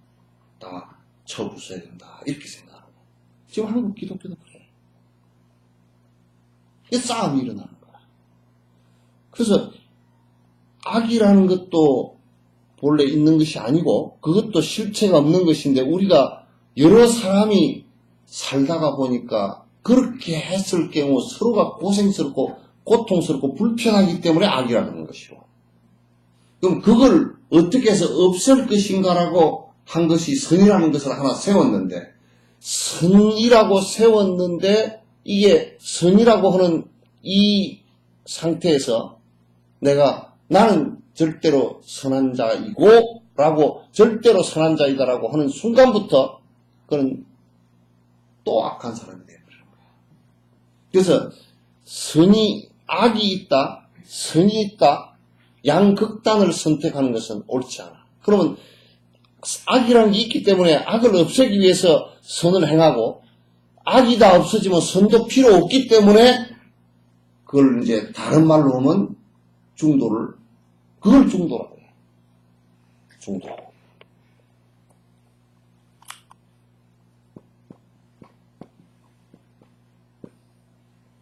다 쳐부숴야 된다, 이렇게 생각합니다. 지금 한국 기독교도 그래. 이게 싸움이 일어나는 거야. 그래서 악이라는 것도 본래 있는 것이 아니고 그것도 실체가 없는 것인데, 우리가 여러 사람이 살다가 보니까 그렇게 했을 경우 서로가 고생스럽고 고통스럽고 불편하기 때문에 악이라는 것이고, 그럼 그걸 어떻게 해서 없앨 것인가라고 한 것이 선이라는 것을 하나 세웠는데, 선이라고 세웠는데 이게 선이라고 하는 이 상태에서 내가 나는 절대로 선한 자이고 라고 절대로 선한 자이다 라고 하는 순간부터 그는 또 악한 사람이 되어버리는 거야. 그래서 선이 악이 있다, 선이 있다, 양극단을 선택하는 것은 옳지 않아. 그러면 악이라는 게 있기 때문에 악을 없애기 위해서 선을 행하고, 악이 다 없어지면 선도 필요 없기 때문에 그걸 이제 다른 말로 하면 그걸 중도라고 해요. 중도.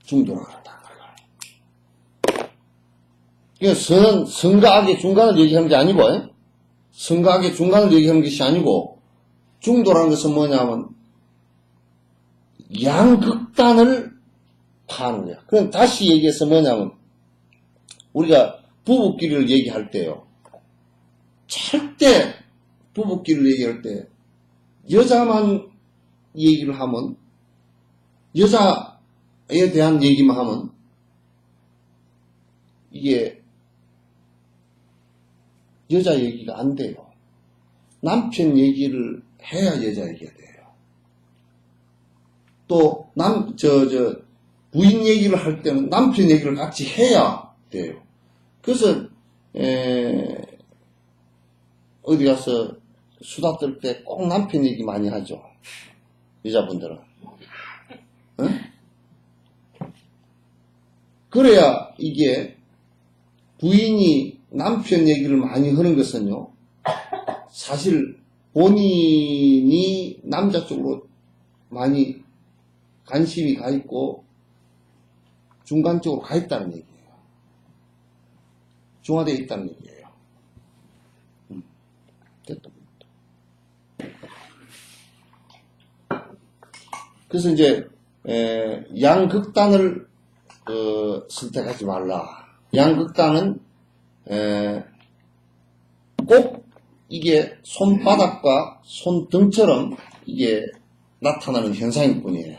중도라고 한다. 그러니까 선과 악의 중간을 얘기하는 게 아니고, 선과 악의 중간을 얘기하는 것이 아니고, 중도라는 것은 뭐냐면 양극단을 파는 거야. 그럼 다시 얘기해서 뭐냐면 우리가 부부끼리를 얘기할 때요, 절대 부부끼리를 얘기할 때 여자만 얘기를 하면, 여자에 대한 얘기만 하면 이게 여자 얘기가 안 돼요. 남편 얘기를 해야 여자 얘기가 돼요. 또 부인 얘기를 할 때는 남편 얘기를 같이 해야 돼요. 그래서 어디 가서 수다 떨 때 꼭 남편 얘기 많이 하죠. 여자분들은. 응? 그래야 이게 부인이 남편 얘기를 많이 하는 것은요, 사실 본인이 남자 쪽으로 많이 관심이 가 있고 중간 쪽으로 가 있다는 얘기예요. 중화되어 있다는 얘기예요. 됐다. 그래서 이제 양극단을 선택하지 말라. 양극단은 꼭 이게 손바닥과 손등처럼 이게 나타나는 현상일 뿐이에요.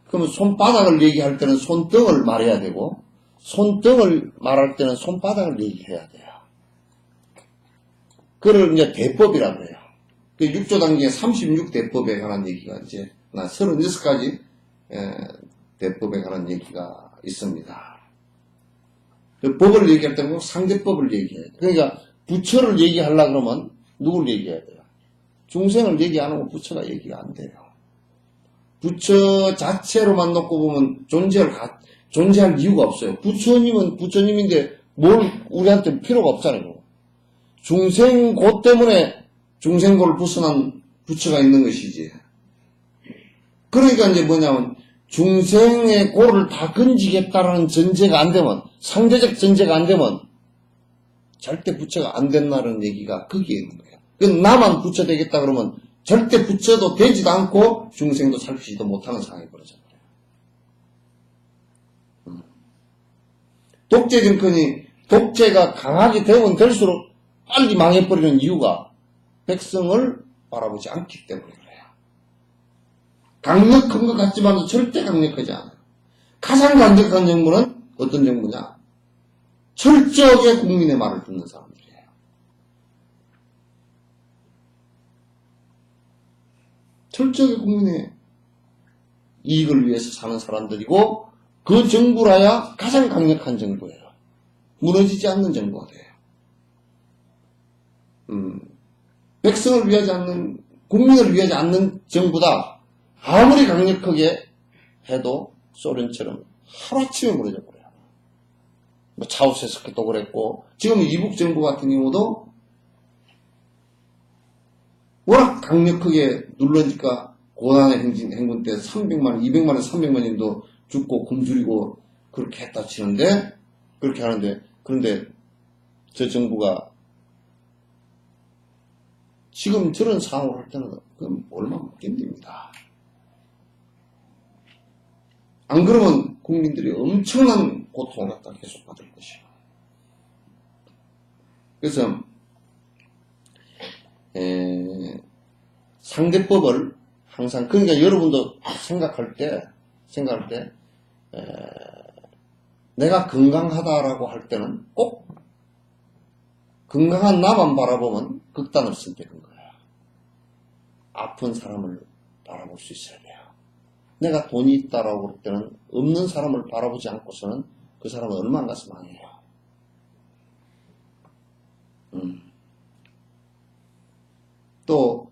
그러면 손바닥을 얘기할 때는 손등을 말해야 되고, 손등을 말할 때는 손바닥을 얘기해야 돼요. 그걸 이제 대법이라고 해요. 그 6조 단계 36대법에 관한 얘기가 이제 36가지 대법에 관한 얘기가 있습니다. 그 법을 얘기할 때는 꼭 상대법을 얘기해야 돼요. 그러니까 부처를 얘기하려고 그러면 누굴 얘기해야 돼요? 중생을 얘기 안 하고 부처가 얘기가 안 돼요. 부처 자체로만 놓고 보면 존재할 이유가 없어요. 부처님은 부처님인데 뭘 우리한테 필요가 없잖아요. 중생고 때문에 중생고를 벗어난 부처가 있는 것이지. 그러니까 이제 뭐냐면 중생의 고를 다 건지겠다라는 전제가 안 되면, 상대적 전제가 안 되면 절대 부처가 안 된다는 얘기가 거기에 있는 거예요. 나만 부처 되겠다 그러면 절대 부처도 되지도 않고 중생도 살피지도 못하는 상황이 벌어져요. 독재 정권이 독재가 강하게 되면 될수록 빨리 망해버리는 이유가 백성을 바라보지 않기 때문에 그래요. 강력한 것 같지만 절대 강력하지 않아요. 가장 강력한 정부는 어떤 정부냐? 철저하게 국민의 말을 듣는 사람들이에요. 철저하게 국민의 이익을 위해서 사는 사람들이고, 그 정부라야 가장 강력한 정부예요. 무너지지 않는 정부가 돼요. 백성을 위하지 않는, 국민을 위하지 않는 정부다. 아무리 강력하게 해도 소련처럼 하루아침에 무너져 버려요. 뭐 차우세스크도 그랬고, 지금 이북 정부 같은 경우도 워낙 강력하게 눌러니까 고난의 행군 때 300만, 200만원, 300만원도 죽고 굶주리고 그렇게 했다 치는데, 그렇게 하는데, 그런데 저 정부가 지금 저런 상황을 할 때는 그건 얼마나 견딥니다. 안 그러면 국민들이 엄청난 고통을 갖다 계속 받을 것이에요. 그래서 상대법을 항상, 그러니까 여러분도 생각할 때, 내가 건강하다라고 할 때는 꼭 건강한 나만 바라보면 극단을 선택한 거야. 아픈 사람을 바라볼 수 있어야 돼요. 내가 돈이 있다라고 할 때는 없는 사람을 바라보지 않고서는 그 사람은 얼마나 가서 망해요. 또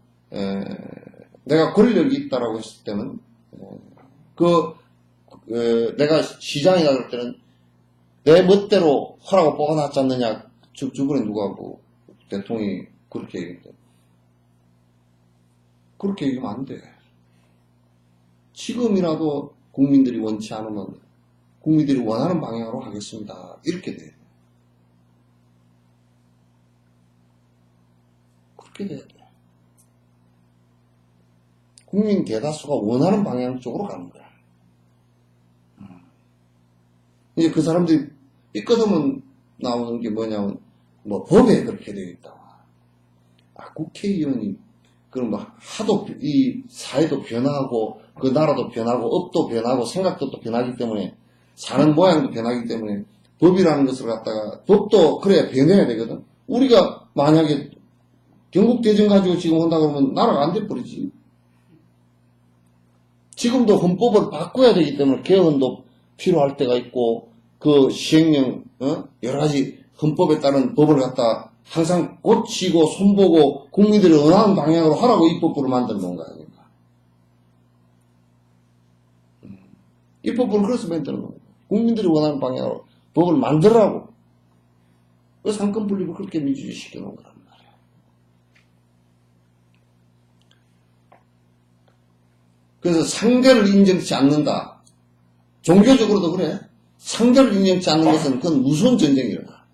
내가 권력이 있다라고 했을 때는 내가 시장에 나갈 때는 내 멋대로 허라고 뽑아놨지 않느냐. 저번에 누가 대통령이 그렇게 얘기했대. 그렇게 얘기하면 안 돼. 지금이라도 국민들이 원치 않으면 국민들이 원하는 방향으로 하겠습니다. 이렇게 돼. 그렇게 돼야 돼. 국민 대다수가 원하는 방향 쪽으로 가는 거야. 이제 그 사람들이 삐끗하면 나오는 게 뭐냐면, 법에 그렇게 되어 있다. 국회의원이, 그럼 하도 이 사회도 변하고, 그 나라도 변하고, 업도 변하고, 생각도 또 변하기 때문에, 사는 모양도 변하기 때문에, 법이라는 것을 갖다가, 법도 그래야 변해야 되거든. 우리가 만약에 경국대전 가지고 지금 한다 그러면 나라가 안 돼버리지. 지금도 헌법을 바꿔야 되기 때문에 개헌도 필요할 때가 있고, 그 시행령, 여러 가지 헌법에 따른 법을 갖다 항상 고치고 손보고 국민들이 원하는 방향으로 하라고 입법부를 만들어 놓은 거야. 입법부를 그래서 만들어 놓은 거야. 국민들이 원하는 방향으로 법을 만들라고. 그 상권 분립을 그렇게 민주주의 시켜 놓은 거란 말이야. 그래서 상대를 인정치 않는다. 종교적으로도 그래. 상대를 인정치 않는 것은 그건 무서운 전쟁이 일어나.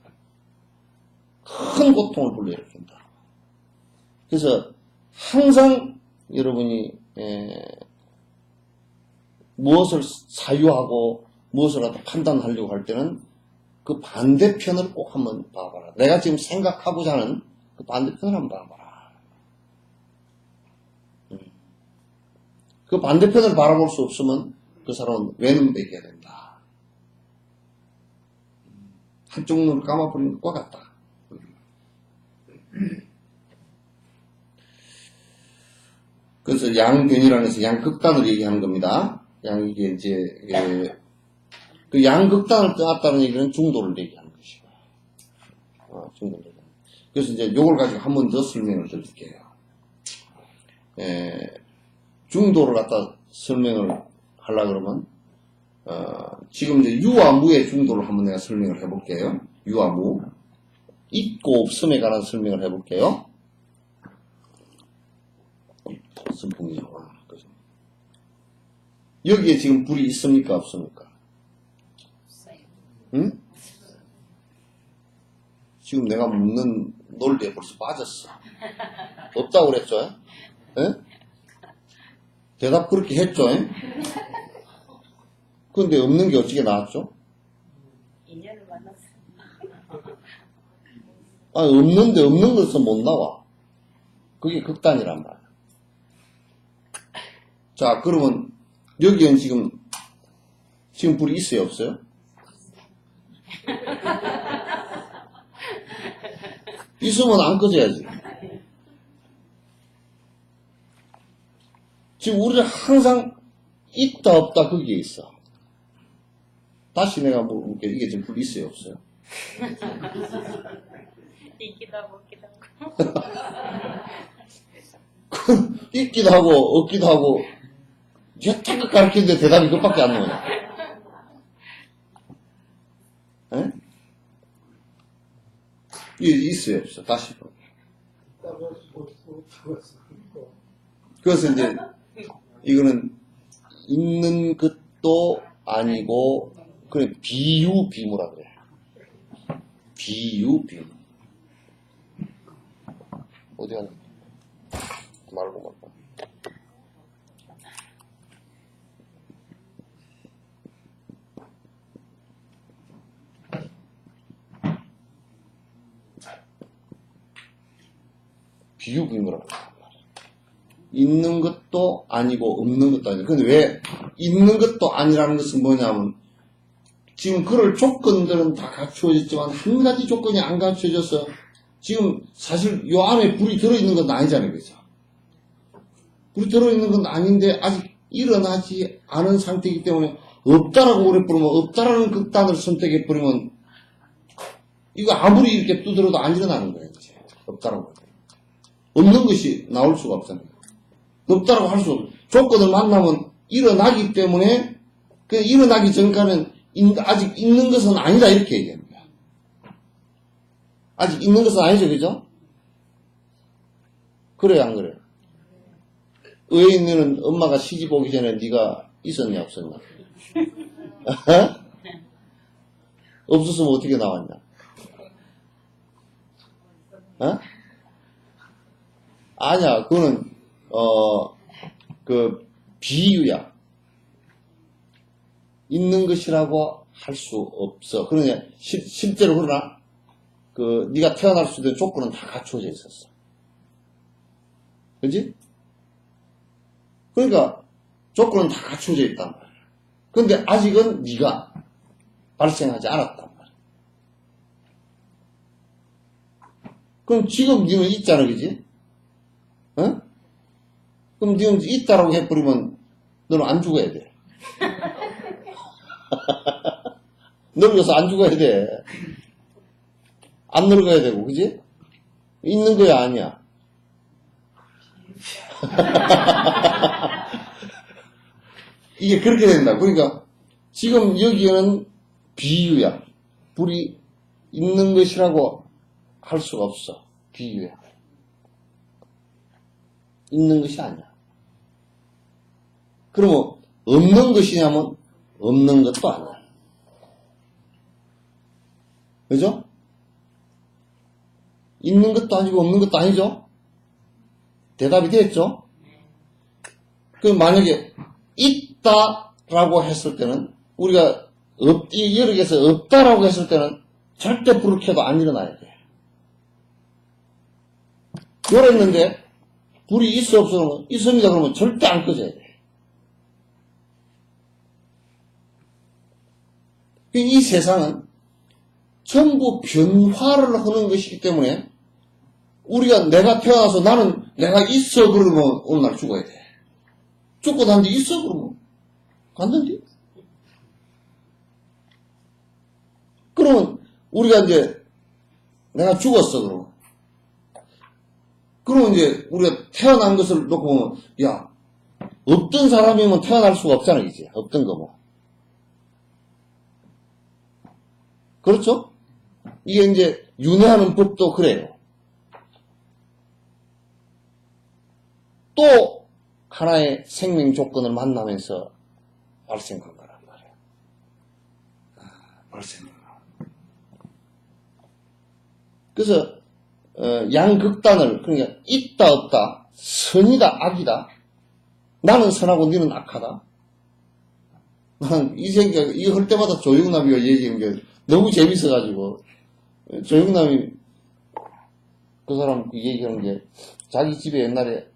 큰 고통을 불러일으킨다. 그래서 항상 여러분이 무엇을 사유하고 무엇을 갖다 판단하려고 할 때는 그 반대편을 꼭 한번 봐봐라. 내가 지금 생각하고자 하는 그 반대편을 한번 봐봐라. 그 반대편을 바라볼 수 없으면 그 사람은 외눈 매겨야 된다. 한쪽 눈을 감아버리는 것과 같다. 그래서 양변이라는 것은 양극단을 얘기하는 겁니다. 이게 이제 그 양극단을 떠났다는 얘기는 중도를 얘기하는 것이고, 중도를 얘기하는. 그래서 이제 요걸 가지고 한 번 더 설명을 드릴게요. 중도를 갖다 설명을 하려 그러면 지금 이제 유와 무의 중도를 한번 내가 설명을 해볼게요. 유와 무. 있고 없음에 관한 설명을 해볼게요. 선풍기죠. 여기에 지금 불이 있습니까? 없습니까? 응? 지금 내가 묻는 논리에 벌써 빠졌어. 없다고 그랬죠? 에? 대답 그렇게 했죠? 에? 근데 없는 게 어떻게 나왔죠? 인연을 만났어. 없는데 없는 것은 못 나와. 그게 극단이란 말이야. 자, 그러면 여기엔 지금 불이 있어요, 없어요? 있으면 안 꺼져야지. 지금 우리는 항상 있다 없다 거기에 있어. 다시 내가 물어볼게. 이게 지금 불이 있어요, 없어요? 있기도 하고 없기도 하고. 있기도 하고 없기도 하고 여태껏 가르치는데 대답이 그것밖에 안 나오냐. 에? 이게 있어요, 없어요? 다시. 그래서 이제 이거는 있는 것도 아니고 그래 비유비무라 그래. 비유비무. 어디 갔냐? 말고 말고. 비육인 거라고 한단 말이야. 있는 것도 아니고 없는 것도 아니고. 근데 왜 있는 것도 아니라는 것은 뭐냐면 지금 그럴 조건들은 다 갖추어졌지만 한 가지 조건이 안 갖추어져서 지금 사실 요 안에 불이 들어있는 건 아니잖아요. 그죠? 불이 들어있는 건 아닌데 아직 일어나지 않은 상태이기 때문에 없다라고 그래버리면 없다라는 극단을 선택해버리면 이거 아무리 이렇게 두드려도 안 일어나는 거예요. 이제. 없다라고. 없는 것이 나올 수가 없잖아요. 없다라고 할 수 없어요. 조건을 만나면 일어나기 때문에 그 일어나기 전까지는 아직 있는 것은 아니다 이렇게 얘기합니다. 아직 있는 것은 아니죠. 그죠? 그래요 안 그래요? 의인은 엄마가 시집 오기 전에 네가 있었냐 없었냐? 없었으면 어떻게 나왔냐? 아니야, 그거는 그 비유야. 있는 것이라고 할 수 없어. 그러냐 실제로 그러나 그 네가 태어날 수 있는 조건은 다 갖춰져 있었어. 그렇지? 그러니까 조건은 다 갖춰져 있단 말이야. 근데 아직은 네가 발생하지 않았단 말이야. 그럼 지금 네는 있잖아, 그지? 어? 그럼 네는 있다라고 해버리면 너는 안 죽어야 돼. 늙어서 안 죽어야 돼. 안 늙어야 되고, 그지? 있는 거야, 아니야? 이게 그렇게 된다. 그러니까 지금 여기에는 비유야. 불이 있는 것이라고 할 수가 없어. 비유야. 있는 것이 아니야. 그러면 없는 것이냐면 없는 것도 아니야. 그죠? 있는 것도 아니고 없는 것도 아니죠? 대답이 됐죠? 그럼 만약에 있다라고 했을 때는 우리가 여러 개에서 없다라고 했을 때는 절대 불을 켜도 안 일어나야 돼. 그랬는데 불이 있어 없어 있습니다 그러면 절대 안 꺼져야 돼. 이 세상은 전부 변화를 하는 것이기 때문에 우리가 내가 태어나서 나는 내가 있어 그러면 오늘 날 죽어야 돼. 죽고 난 뒤 있어 그러면 갔는데? 그러면 우리가 이제 내가 죽었어 그러면 이제 우리가 태어난 것을 놓고 보면 야 없던 사람이면 태어날 수가 없잖아 이제 없던 거 뭐. 그렇죠? 이게 이제 윤회하는 법도 그래요. 또 하나의 생명 조건을 만나면서 발생한 거란 말이에요. 발생한 거. 그래서 양극단을 그러니까 있다 없다 선이다 악이다 나는 선하고 너는 악하다. 나는 이 생각 이거 할 때마다 조영남이가 얘기한 게 너무 재밌어가지고 조영남이 그 사람 얘기하는 게 자기 집에 옛날에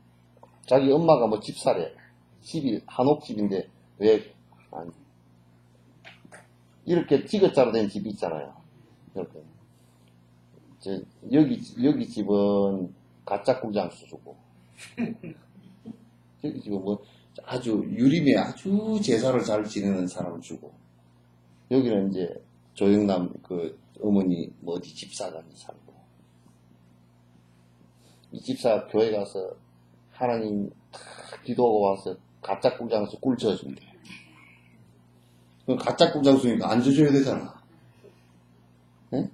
자기 엄마가 뭐 집사래. 집이 한옥집인데 왜 아니 이렇게 지긋자로 된 집이 있잖아요. 이렇게 여기 집은 가짜 꿀장수 주고 여기 집은 뭐 아주 유림에 아주 제사를 잘 지내는 사람을 주고 여기는 이제 조영남 그 어머니 뭐 어디 집사가 살고 이 집사 교회 가서 하나님 기도하고 와서 가짜 꿀장수 꿀 져준대. 그럼 가짜 꿀장수니까 안 져줘야 되잖아. 네?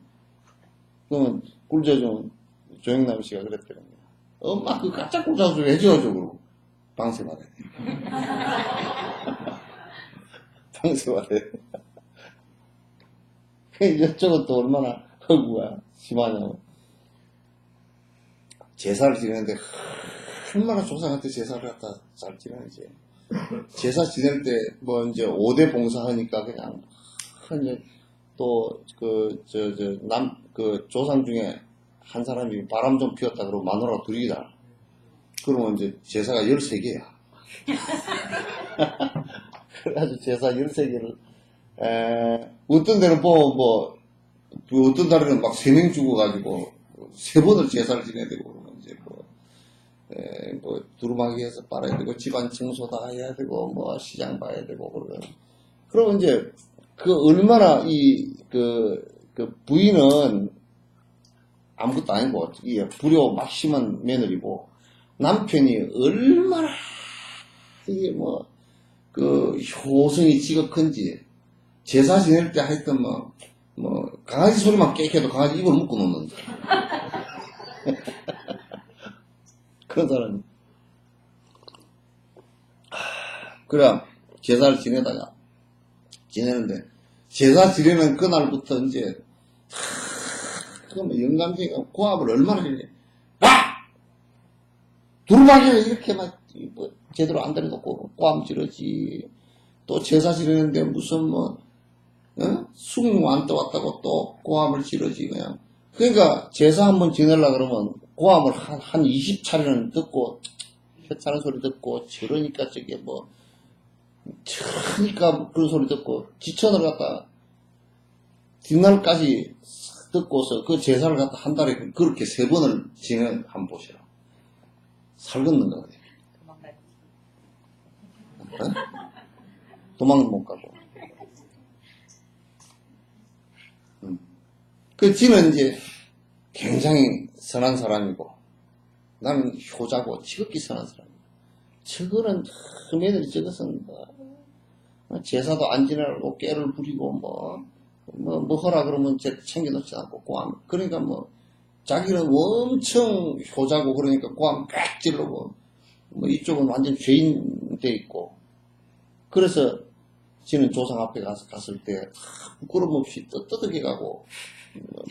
그러면 꿀 져준 조영남 씨가 그랬더니 엄마 그 가짜 꿀장수 해줘야죠 그러고 방세 받아야 돼. 방세 받아야 돼. 이쪽은 또 얼마나 허구가 심하냐고. 제사를 지내는데 얼마나 조상한테 제사를 갖다 잘 지내는지. 제사 지낼 때 뭐 이제 5대 봉사하니까 그냥 이제 또 그 조상 중에 한 사람이 바람 좀 피웠다 그러면 마누라가 둘이다. 그러면 이제 제사가 13개야. 그래가지고 제사 13개를, 어떤 데는 보면 어떤 달에는 막 3명 죽어가지고, 3번을 제사를 지내야 되고, 그러면 이제 두루마기에서 빨아야 되고, 집안 청소 다 해야 되고, 시장 봐야 되고, 그러면 이제, 얼마나 부인은 아무것도 아니고, 이 불효 막 심한 며느리고, 남편이 얼마나, 이게 효성이 지극한지, 제사 지낼 때 하여튼 강아지 소리만 깨켜도 강아지 입을 묶고 놓는다. 그런 사람이. 그래, 제사를 지내는데, 제사 지내는 그날부터 이제, 영감쟁이가 고압을 얼마나 했냐. 와! 두루마기가 이렇게 제대로 안 들여놓고 고함 지르지. 또 제사 지내는데 무슨 숭안 떠왔다고 또 고함을 지르지, 그냥. 그러니까 제사 한번 지내려고 그러면 고함을 한 20차례는 듣고, 혀차는 소리 듣고, 저러니까 저러니까 그런 소리 듣고, 지천을 갖다 뒷날까지 듣고서 그 제사를 갖다 한 달에 그렇게 3번을 지내는 한번 보시라. 살겠는가, 그래. 도망도 못 가고. 지는 이제 굉장히 선한 사람이고, 나는 효자고 지극히 선한 사람이고, 저거는 며느리 저것은 제사도 안 지내고 깨를 부리고 하라 그러면 챙겨놓지 않고 고함. 그러니까 자기는 엄청 효자고 그러니까 고함 꽉 찌르고 이쪽은 완전 죄인 돼 있고. 그래서 지는 조상 앞에 갔을 때 부끄럼 없이 떠들게 가고,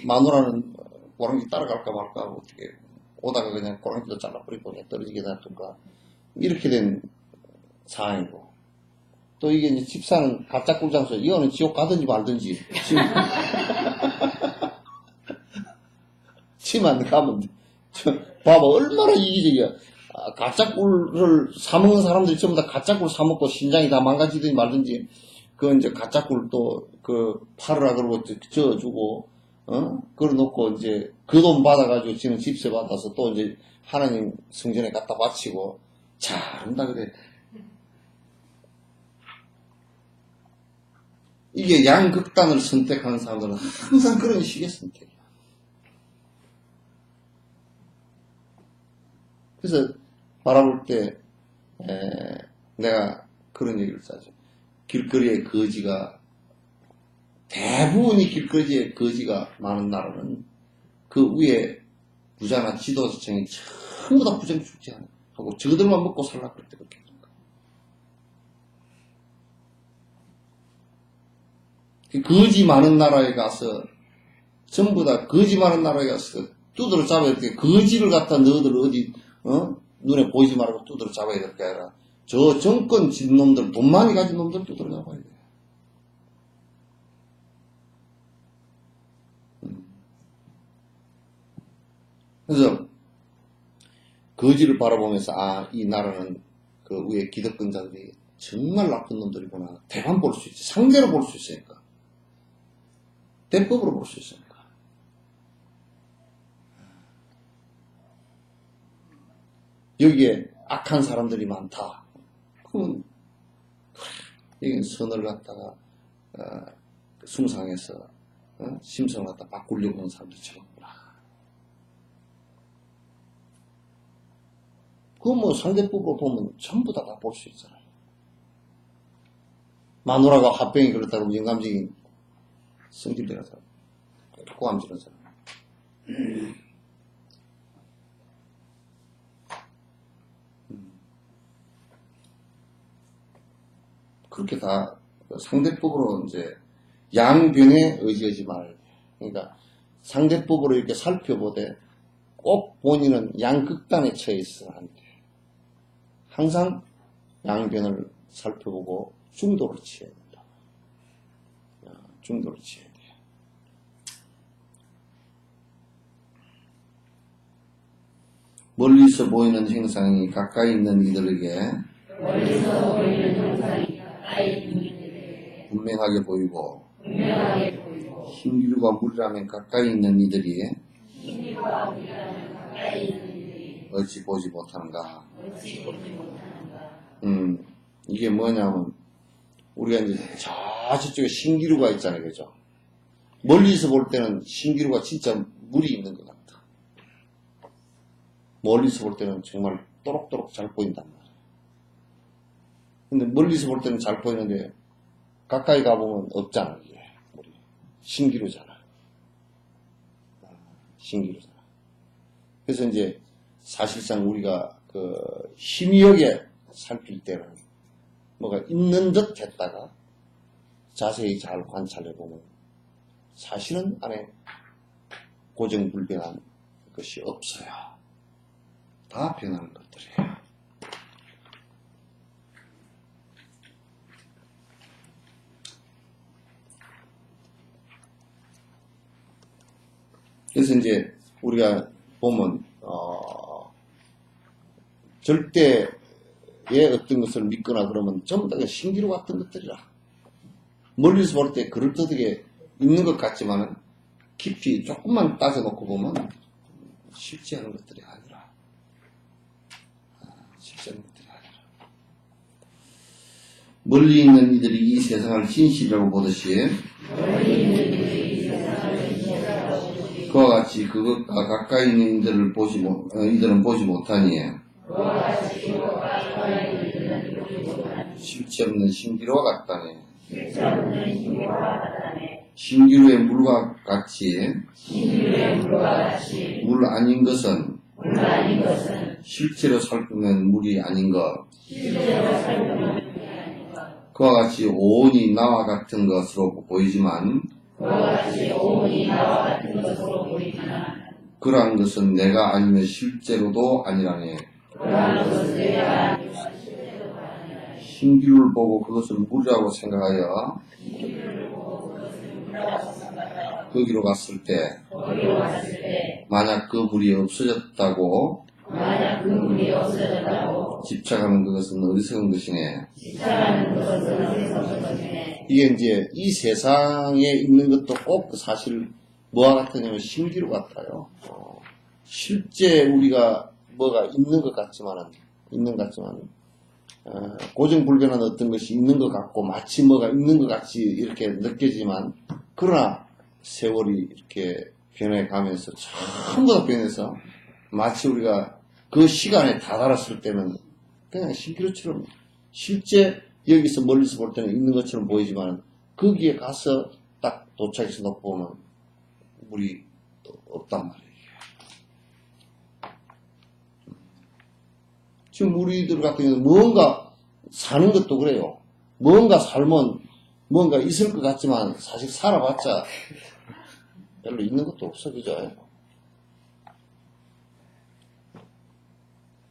마누라는 고랑지 따라갈까 말까 하고 어떻게 오다가 그냥 고랑지도 잘라버리고 그냥 떨어지게 놔둔가, 이렇게 된 상황이고. 또 이게 이제 집사는 가짜 꿀장소, 이거는 지옥 가든지 말든지 치만 가면 돼. 봐봐, 얼마나 이기적이야. 가짜 꿀을 사먹는 사람들이 전부 다 가짜 꿀 사먹고 신장이 다 망가지든지 말든지, 이제 가짜 꿀 또 팔으라 그러고 저어주고, 그걸 놓고 이제 그 돈 받아가지고 지는 집세 받아서 또 이제 하나님 성전에 갖다 바치고, 잘한다 그래. 이게 양극단을 선택하는 사람들은 항상 그런 식의 선택이야. 그래서 바라볼 때 내가 그런 얘기를 하죠. 길거리에 거지가, 대부분이 길거리에 거지가 많은 나라는 그 위에 부자나 지도층이 전부 다 부정축제하고 저들만 먹고 살라 그럴 때 그렇게. 거지 많은 나라에 가서, 전부 다 거지 많은 나라에 가서 두드러 잡아야 돼. 거지를 갖다 너희들 어디, 눈에 보이지 말고 두드러 잡아야 될 게 아니라, 저 정권 진 놈들, 돈 많이 가진 놈들 두드러 잡아야 돼. 그래서, 거지를 바라보면서, 이 나라는 그 위에 기득권자들이 정말 나쁜 놈들이구나. 대만 볼 수 있지. 상대로 볼 수 있으니까. 대법으로 볼 수 있으니까. 여기에 악한 사람들이 많다. 그러면 여기는 선을 갖다가 숭상해서 심성을 갖다 바꾸려고 하는 사람들이 적구나. 그거 상대법으로 보면 전부 다 볼 수 있잖아요. 마누라가 화병이 그렇다고 영감쟁이 성질되는 사람, 고함지는 사람. 그렇게 다 상대법으로 이제 양변에 의지하지 말아야 돼. 그러니까 상대법으로 이렇게 살펴보되 꼭 본인은 양극단에 처해 있어야 한대. 항상 양변을 살펴보고 중도를 취해야 된다. 중도를 취해야 돼. 멀리서 보이는 형상이 가까이 있는 이들에게 분명하게 보이고 신기루가 물이라면 가까이 있는 이들이 어찌 보지 못하는가. 이게 뭐냐면 우리가 이제 저쪽에 신기루가 있잖아요, 그죠? 멀리서 볼 때는 신기루가 진짜 물이 있는 것 같아. 멀리서 볼 때는 정말 또록또록 잘 보인단 말이야. 근데 멀리서 볼 때는 잘 보이는데 가까이 가보면 없잖아, 이게. 물이. 신기루잖아. 신기루잖아. 그래서 이제 사실상 우리가 그 희미하게 살필 때는 뭐가 있는 듯 했다가 자세히 잘 관찰해보면 사실은 안에 고정불변한 것이 없어요. 다 변하는 것들이에요. 그래서 이제 우리가 보면 절대의 어떤 것을 믿거나 그러면 전부 다 신기루 같은 것들이라. 멀리서 볼 때 그럴듯하게 있는 것 같지만은 깊이 조금만 따져놓고 보면 쉽지 않은 것들이 아니라. 쉽지 않은 것들이 아니라. 멀리 있는 이들이 이 세상을 진실이라고 보듯이 그와 같이 그것과 가까이 있는 이들을 이들은 보지 못하니 실체 없는 신기루와 같다네. 신기루의 물과 같이 물 아닌 것은 실제로 살피면 물이 아닌 것. 그와 같이 오온이 나와 같은 것으로 보이지만 그러한 것은 내가 아니면 실제로도 아니라네. 신기루를 보고 그것을 물이라고 생각하여 거기로 갔을 때 만약 그 물이 없어졌다고 집착하는 그것은 어리석은 것이네. 이게 이제 이 세상에 있는 것도 꼭 사실 뭐와 같으냐면 신기루 같아요. 실제 우리가 뭐가 있는 것 같지만은 고정불변한 어떤 것이 있는 것 같고 마치 뭐가 있는 것 같이 이렇게 느껴지지만 그러나 세월이 이렇게 변해가면서 전부 다 변해서 마치 우리가 그 시간에 다다랐을 때는 그냥 신기루처럼 실제 여기서 멀리서 볼 때는 있는 것처럼 보이지만 거기에 가서 딱 도착해서 놓고 보면 물이 없단 말이에요. 지금 우리들 같은 경우는 뭔가 사는 것도 그래요. 뭔가 살면 뭔가 있을 것 같지만 사실 살아봤자 별로 있는 것도 없어, 그죠?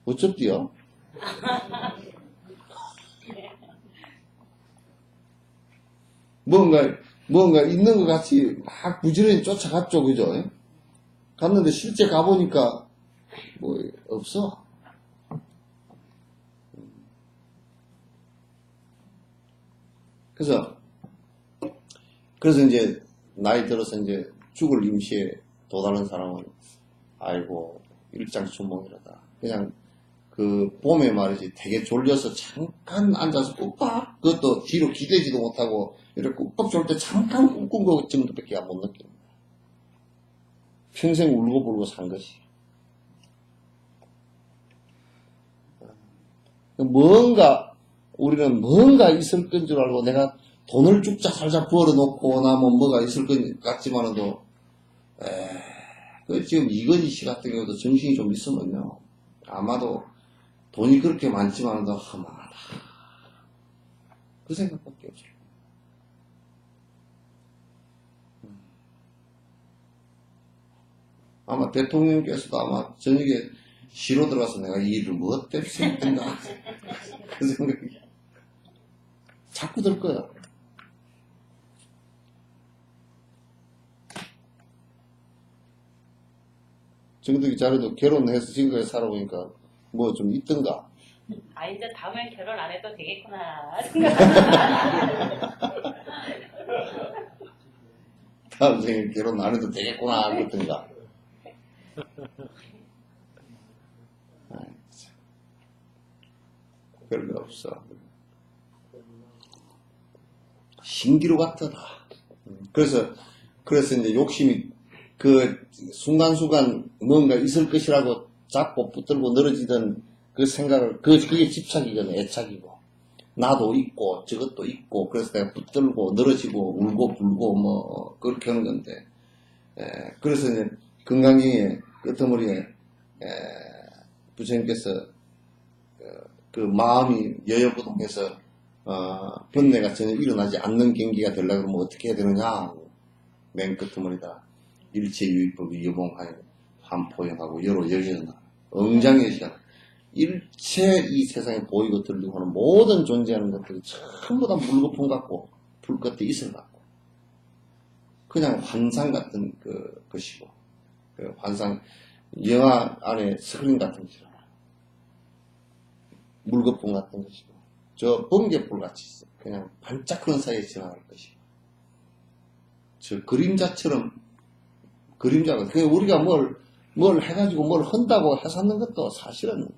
어쩌디요? 뭔가 있는 것 같이 막 부지런히 쫓아갔죠, 그죠? 갔는데 실제 가보니까 뭐 없어. 그래서 이제 나이 들어서 이제 죽을 임시에 도달한 사람은 아이고 일장춘몽이라다. 그냥 그 봄에 말이지 되게 졸려서 잠깐 앉아서 꾹박 그것도 뒤로 기대지도 못하고 이렇게 꾹박 졸 때 잠깐 꾹꾹 거 정도밖에 못 느낍니다. 평생 울고불고 산 것이. 우리는 뭔가 있을 건 줄 알고 내가 돈을 죽자 살자 벌어놓고 나면 뭐가 있을 것 같지만도 지금 이건희 씨 같은 경우도 정신이 좀 있으면요 아마도 돈이 그렇게 많지만도 허망하다 그 생각밖에 없어요. 아마 대통령께서도 아마 저녁에 시로 들어가서 내가 이 일을 무엇 때문에 했던가 그 생각이 자꾸 들 거야. 정득이 자네도 결혼해서 지금까지 살아보니까 뭐 좀 있던가? 아, 이제 다음엔 결혼 안 해도 되겠구나. 다음 생에 결혼 안 해도 되겠구나 그러던가. 아이, 참. 별거 없어. 신기루 같더라. 그래서 이제 욕심이 그 순간순간 뭔가 있을 것이라고 잡고 붙들고 늘어지던 그 생각을, 그게 집착이거든, 애착이고. 나도 있고, 저것도 있고, 그래서 내가 붙들고 늘어지고, 울고, 불고, 뭐, 그렇게 하는 건데. 그래서 이제 건강경의 끄트머리에, 부처님께서 그 마음이 여여부동해서 번뇌가 전혀 일어나지 않는 경기가 되려고 그러면 어떻게 해야 되느냐. 맨 끄트머리다. 일체유의법이 여봉하여 한포용하고 여로 여기는 엉장의 시간. 일체 이 세상에 보이고 들리고 하는 모든 존재하는 것들이 전부 다 물거품 같고 불 끝에 이슬 같고 그냥 환상 같은 것이고 그 환상 영화 안에 스크린 같은 것이라 물거품 같은 것이고 저 번개불 같이 있어. 그냥 반짝하는 사이에 지나갈 것이고 저 그림자처럼 그림자가 우리가 뭘 해가지고 뭘 한다고 해서는 것도 사실은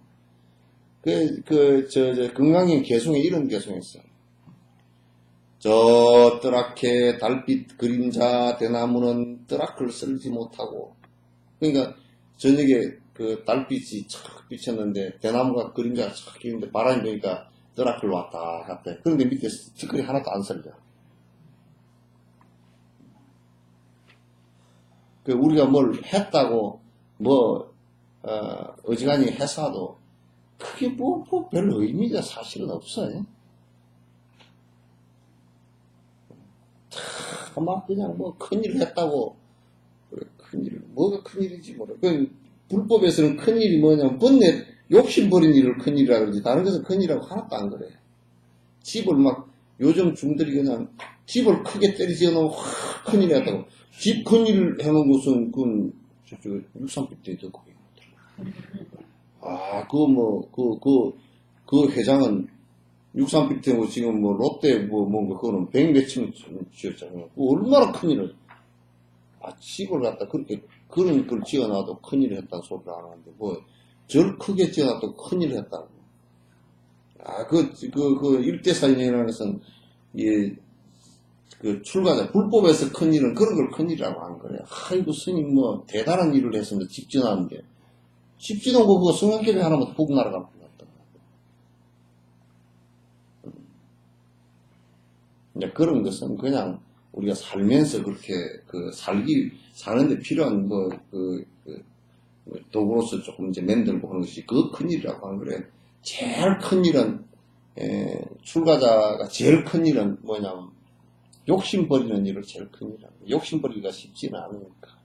건강의 개성에 이런 개성이 있어. 저 뜨랗게 달빛 그림자 대나무는 뜨라클 쓸지 못하고 그러니까 저녁에 그 달빛이 촥 비쳤는데 대나무가 그림자가 촥 끼는데 바람이 부니까 뜨라클 왔다 갔다. 그런데 밑에 스티커리 하나도 안 설려. 우리가 뭘 했다고 어지간히 해서도 그게 별 의미가 사실은 없어요. 막 그냥 큰일을 했다고 그래, 뭐가 큰일이지 모르. 불법에서는 큰일이 뭐냐면 번뇌 욕심 버린 일을 큰일이라 그러지 다른 것은 큰일이라고 하나도 안 그래. 집을 요즘 중들이 그냥 집을 크게 때리지 놓으면 확 큰일 했다고. 집 큰일을 해놓은 것은 그건 저쪽 63빌딩이 더 크게 그 회장은 63빌딩하고 지금 롯데 뭔가 그거는 100몇층 지었잖아요. 얼마나 큰일을. 집을 갖다 그렇게 그런 걸 지어놔도 큰일을 했다는 소리를 안 하는데 절 크게 지어놔도 큰일을 했다고. 일대사인이라는 것은 출가자 불법에서 큰일은 그런 걸 큰일이라고 하는 거예요. 아이고 스님 대단한 일을 했습니다. 집 지어놨는데 집 지어놓은 거 그거 성형개비 하나만 푹 날아갈 것 같다. 이제 그런 것은 그냥 우리가 살면서 그렇게 사는데 필요한 도구로서 조금 이제 만들고 하는 것이 그 큰일이라고 하는 거래. 제일 큰일은 출가자가 제일 큰일은 뭐냐면 욕심 버리는 일을 제일 큰일이라고. 욕심 버리기가 쉽지는 않으니까.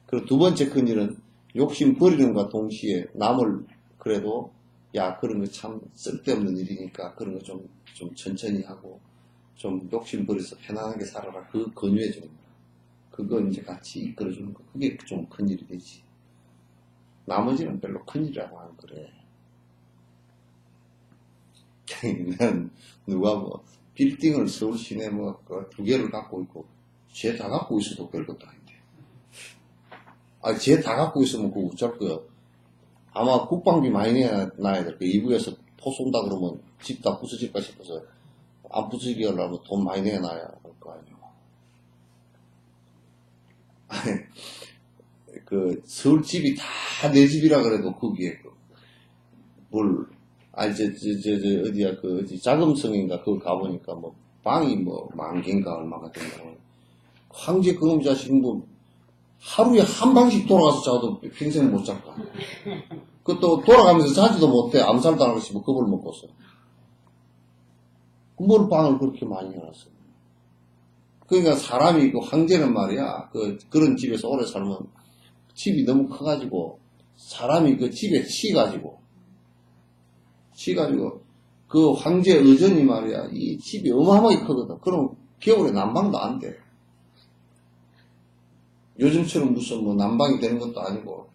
그리고 두 번째 큰일은 욕심 버리는과 동시에 남을 그래도 그런 거 참 쓸데없는 일이니까 그런 거 좀 천천히 하고 좀 욕심 버려서 편안하게 살아라. 그거 권유해 주는 거야. 그거 이제 같이 이끌어 주는 거. 그게 좀 큰일이 되지. 나머지는 별로 큰일이라고 하는 그래. 난 누가 빌딩을 서울 시내 2개를 갖고 있고 쟤 다 갖고 있어도 별것도 아닌데. 쟤 다 갖고 있으면 그거 어쩔 거야. 아마 국방비 많이 내놔야 될 거야. 이북에서 포 쏜다 그러면 집 다 부서질까 싶어서 안 부서지게 하려면 돈 많이 내놔야 할 거 아니야. 서울 집이 다 내 집이라 그래도 거기에 어디야, 자금성인가, 그거 가보니까, 방이 10,000개인가 얼마가 된다고. 황제 그놈 자식은 하루에 한 방씩 돌아가서 자도 평생 못 잡고. 그것도 돌아가면서 자지도 못해. 암살 당하고 싶으면 겁을 먹고서. 뭘 방을 그렇게 많이 해놨어. 그러니까 사람이, 황제는 말이야, 그런 집에서 오래 살면, 집이 너무 커가지고, 사람이 그 집에 치가지고, 그 황제 의전이 말이야, 이 집이 어마어마하게 크거든. 그럼 겨울에 난방도 안 돼. 요즘처럼 무슨 뭐 난방이 되는 것도 아니고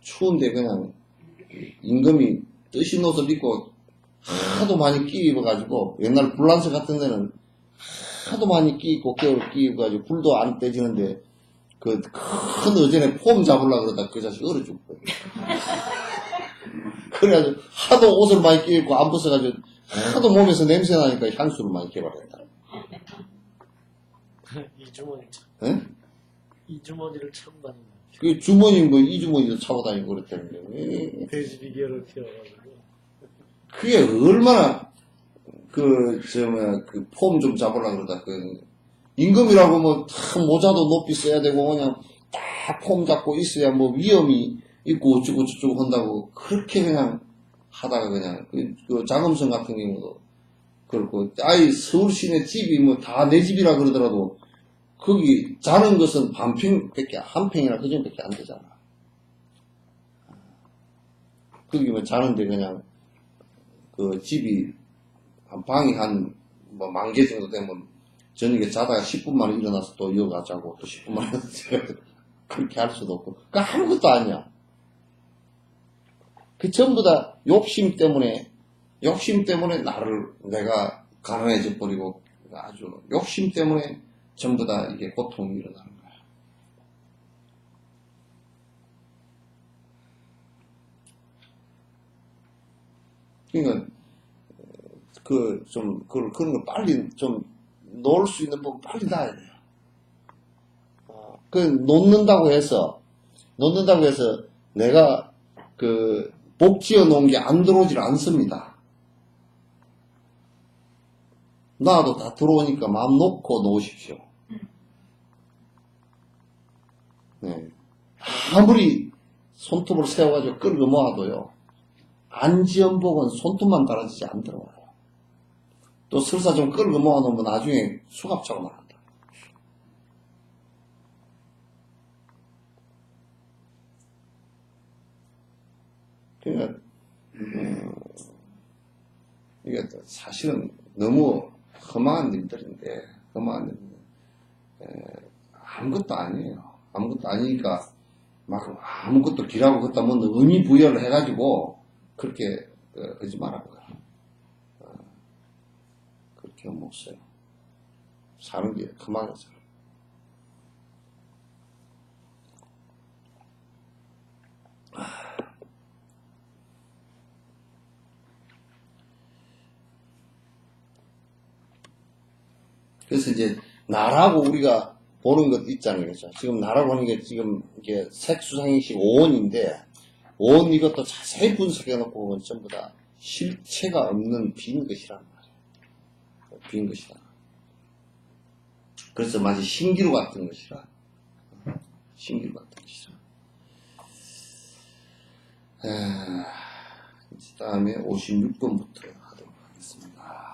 추운데 그냥 임금이 뜨신 옷을 입고 하도 많이 끼 입어가지고 옛날 불란서 같은 데는 하도 많이 끼 입고 겨울 끼 입어가지고 불도 안 떼지는데 그 큰 어전에 폼 잡으려고 그러다 그 자식 얼어 죽고 그래가지고 하도 옷을 많이 끼 입고 안 벗어가지고 하도 몸에서 냄새 나니까 향수를 많이 개발했다. 이 주머니 참. 응? 이 주머니를 참 많이 넣어. 그 주머니 뭐 이 주머니도 차고 다니고 그랬다는데 돼지 비결을 피워가지고. 그게 얼마나 그 폼 좀 잡으려고 그러다 임금이라고 뭐 다 모자도 높이 써야 되고 그냥 딱 폼 잡고 있어야 뭐 위험이 있고 어쩌고 저쩌고 한다고 그렇게 그냥 하다가 그냥 그 자금성 같은 경우도 그렇고 아이 서울 시내 집이 뭐 다 내 집이라 그러더라도 거기 자는 것은 반평밖에 한 평이나 그 정도밖에 안 되잖아. 거기 뭐 자는데 그냥 그 집이 한 방이 한 뭐 10,000개 정도 되면 저녁에 자다가 10분 만에 일어나서 또 여가 자고 또 10분 만에 자고 그렇게 할 수도 없고 그 아무것도 아니야. 그 전부 다 욕심 때문에 나를 내가 가난해져 버리고 아주 욕심 때문에 전부 다 이게 고통이 일어나는 거야. 그러니까 그런 거 빨리 좀 놓을 수 있는 법 빨리 놔야 돼요. 놓는다고 해서 내가 복 지어 놓은 게 안 들어오질 않습니다. 나도 다 들어오니까 마음 놓고 놓으십시오. 네. 아무리 손톱을 세워가지고 끌고 모아도요, 안 지은 복은 손톱만 달아지지 않더라고요. 또 설사 좀 끌고 모아놓으면 나중에 수갑차고 말한다. 그러니까 이게 사실은 너무 험한 일들인데 아무것도 아니에요. 아무것도 아니니까 막 아무것도 길하고 그렇다 뭐 의미 부여를 해가지고 그렇게 하지 말라고요. 그렇게 하면 없어요. 사는 게 그만해서. 그래서 이제 나라고 우리가 보는 것 있잖아요. 그렇죠? 지금 나라고 하는 게 지금 이게 색수상행식 5원인데 5원 이것도 자세히 분석해 놓고 보면 전부 다 실체가 없는 빈 것이란 말이에요. 빈 것이라. 그래서 마치 신기루 같은 것이라. 신기루 같은 것이라. 그 다음에 56번부터 하도록 하겠습니다.